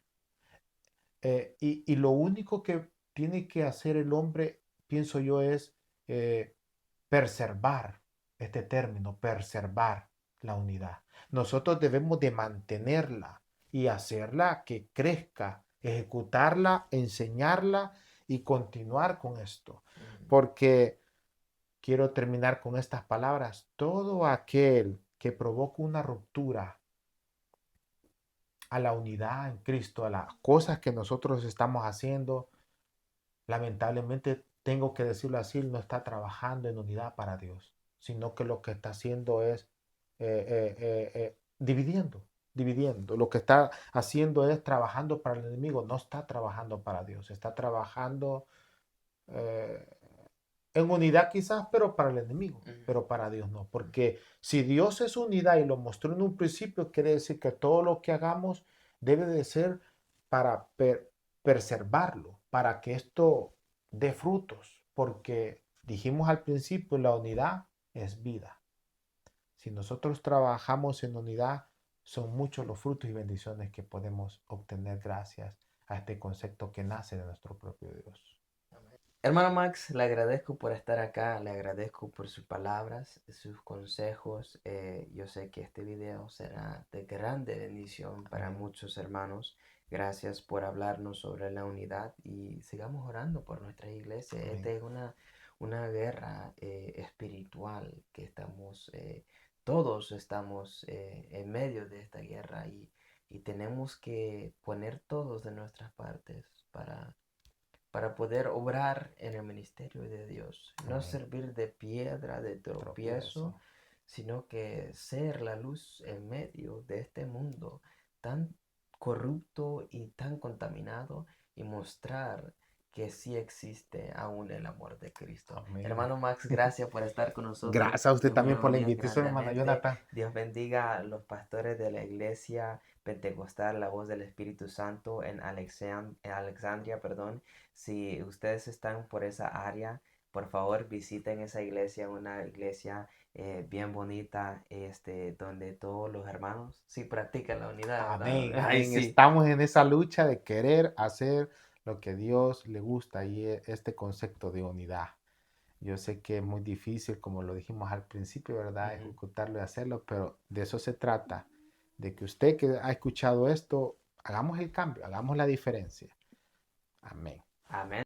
Y lo único que tiene que hacer el hombre, pienso yo, es eh, preservar este término, preservar la unidad. Nosotros debemos de mantenerla y hacerla que crezca, ejecutarla, enseñarla y continuar con esto. Ujú. Porque quiero terminar con estas palabras. Todo aquel que provoca una ruptura a la unidad en Cristo, a las cosas que nosotros estamos haciendo, lamentablemente tengo que decirlo así, no está trabajando en unidad para Dios, sino que lo que está haciendo es dividiendo, dividiendo. Lo que está haciendo es trabajando para el enemigo, no está trabajando para Dios, está trabajando eh, en unidad quizás, pero para el enemigo, Ujú. pero para Dios no. Porque si Dios es unidad y lo mostró en un principio, quiere decir que todo lo que hagamos debe de ser para preservarlo, para que esto dé frutos. Porque dijimos al principio, la unidad es vida. Si nosotros trabajamos en unidad, son muchos los frutos y bendiciones que podemos obtener gracias a este concepto que nace de nuestro propio Dios. Hermano Max, le agradezco por estar acá, le agradezco por sus palabras, sus consejos. Yo sé que este video será de grande bendición para Amén. muchos hermanos. Gracias por hablarnos sobre la unidad y sigamos orando por nuestra iglesia. Esta Amén. es una guerra espiritual que todos estamos en medio de esta guerra y tenemos que poner todos de nuestras partes para poder obrar en el ministerio de Dios. No Amén. servir de piedra, de tropiezo, Tropiezo. sino que ser la luz en medio de este mundo tan corrupto y tan contaminado y mostrar que sí existe aún el amor de Cristo. Amén. Hermano Max, gracias por estar con nosotros. Gracias a usted Dios me también lo por la bendiga invitación, hermano grandemente. Jonathan. Dios bendiga a los pastores de la iglesia Pentecostal, la voz del Espíritu Santo en Alexandria, perdón. Si ustedes están por esa área, por favor visiten esa iglesia, una iglesia bien bonita, donde todos los hermanos sí practican la unidad, Amén, ¿verdad? Ay, amén. sí. Estamos en esa lucha de querer hacer lo que Dios le gusta y este concepto de unidad. Yo sé que es muy difícil, como lo dijimos al principio, ¿verdad? Ujú. Ejecutarlo y hacerlo, pero de eso se trata, de que usted que ha escuchado esto, hagamos el cambio, hagamos la diferencia. Amén. Amén.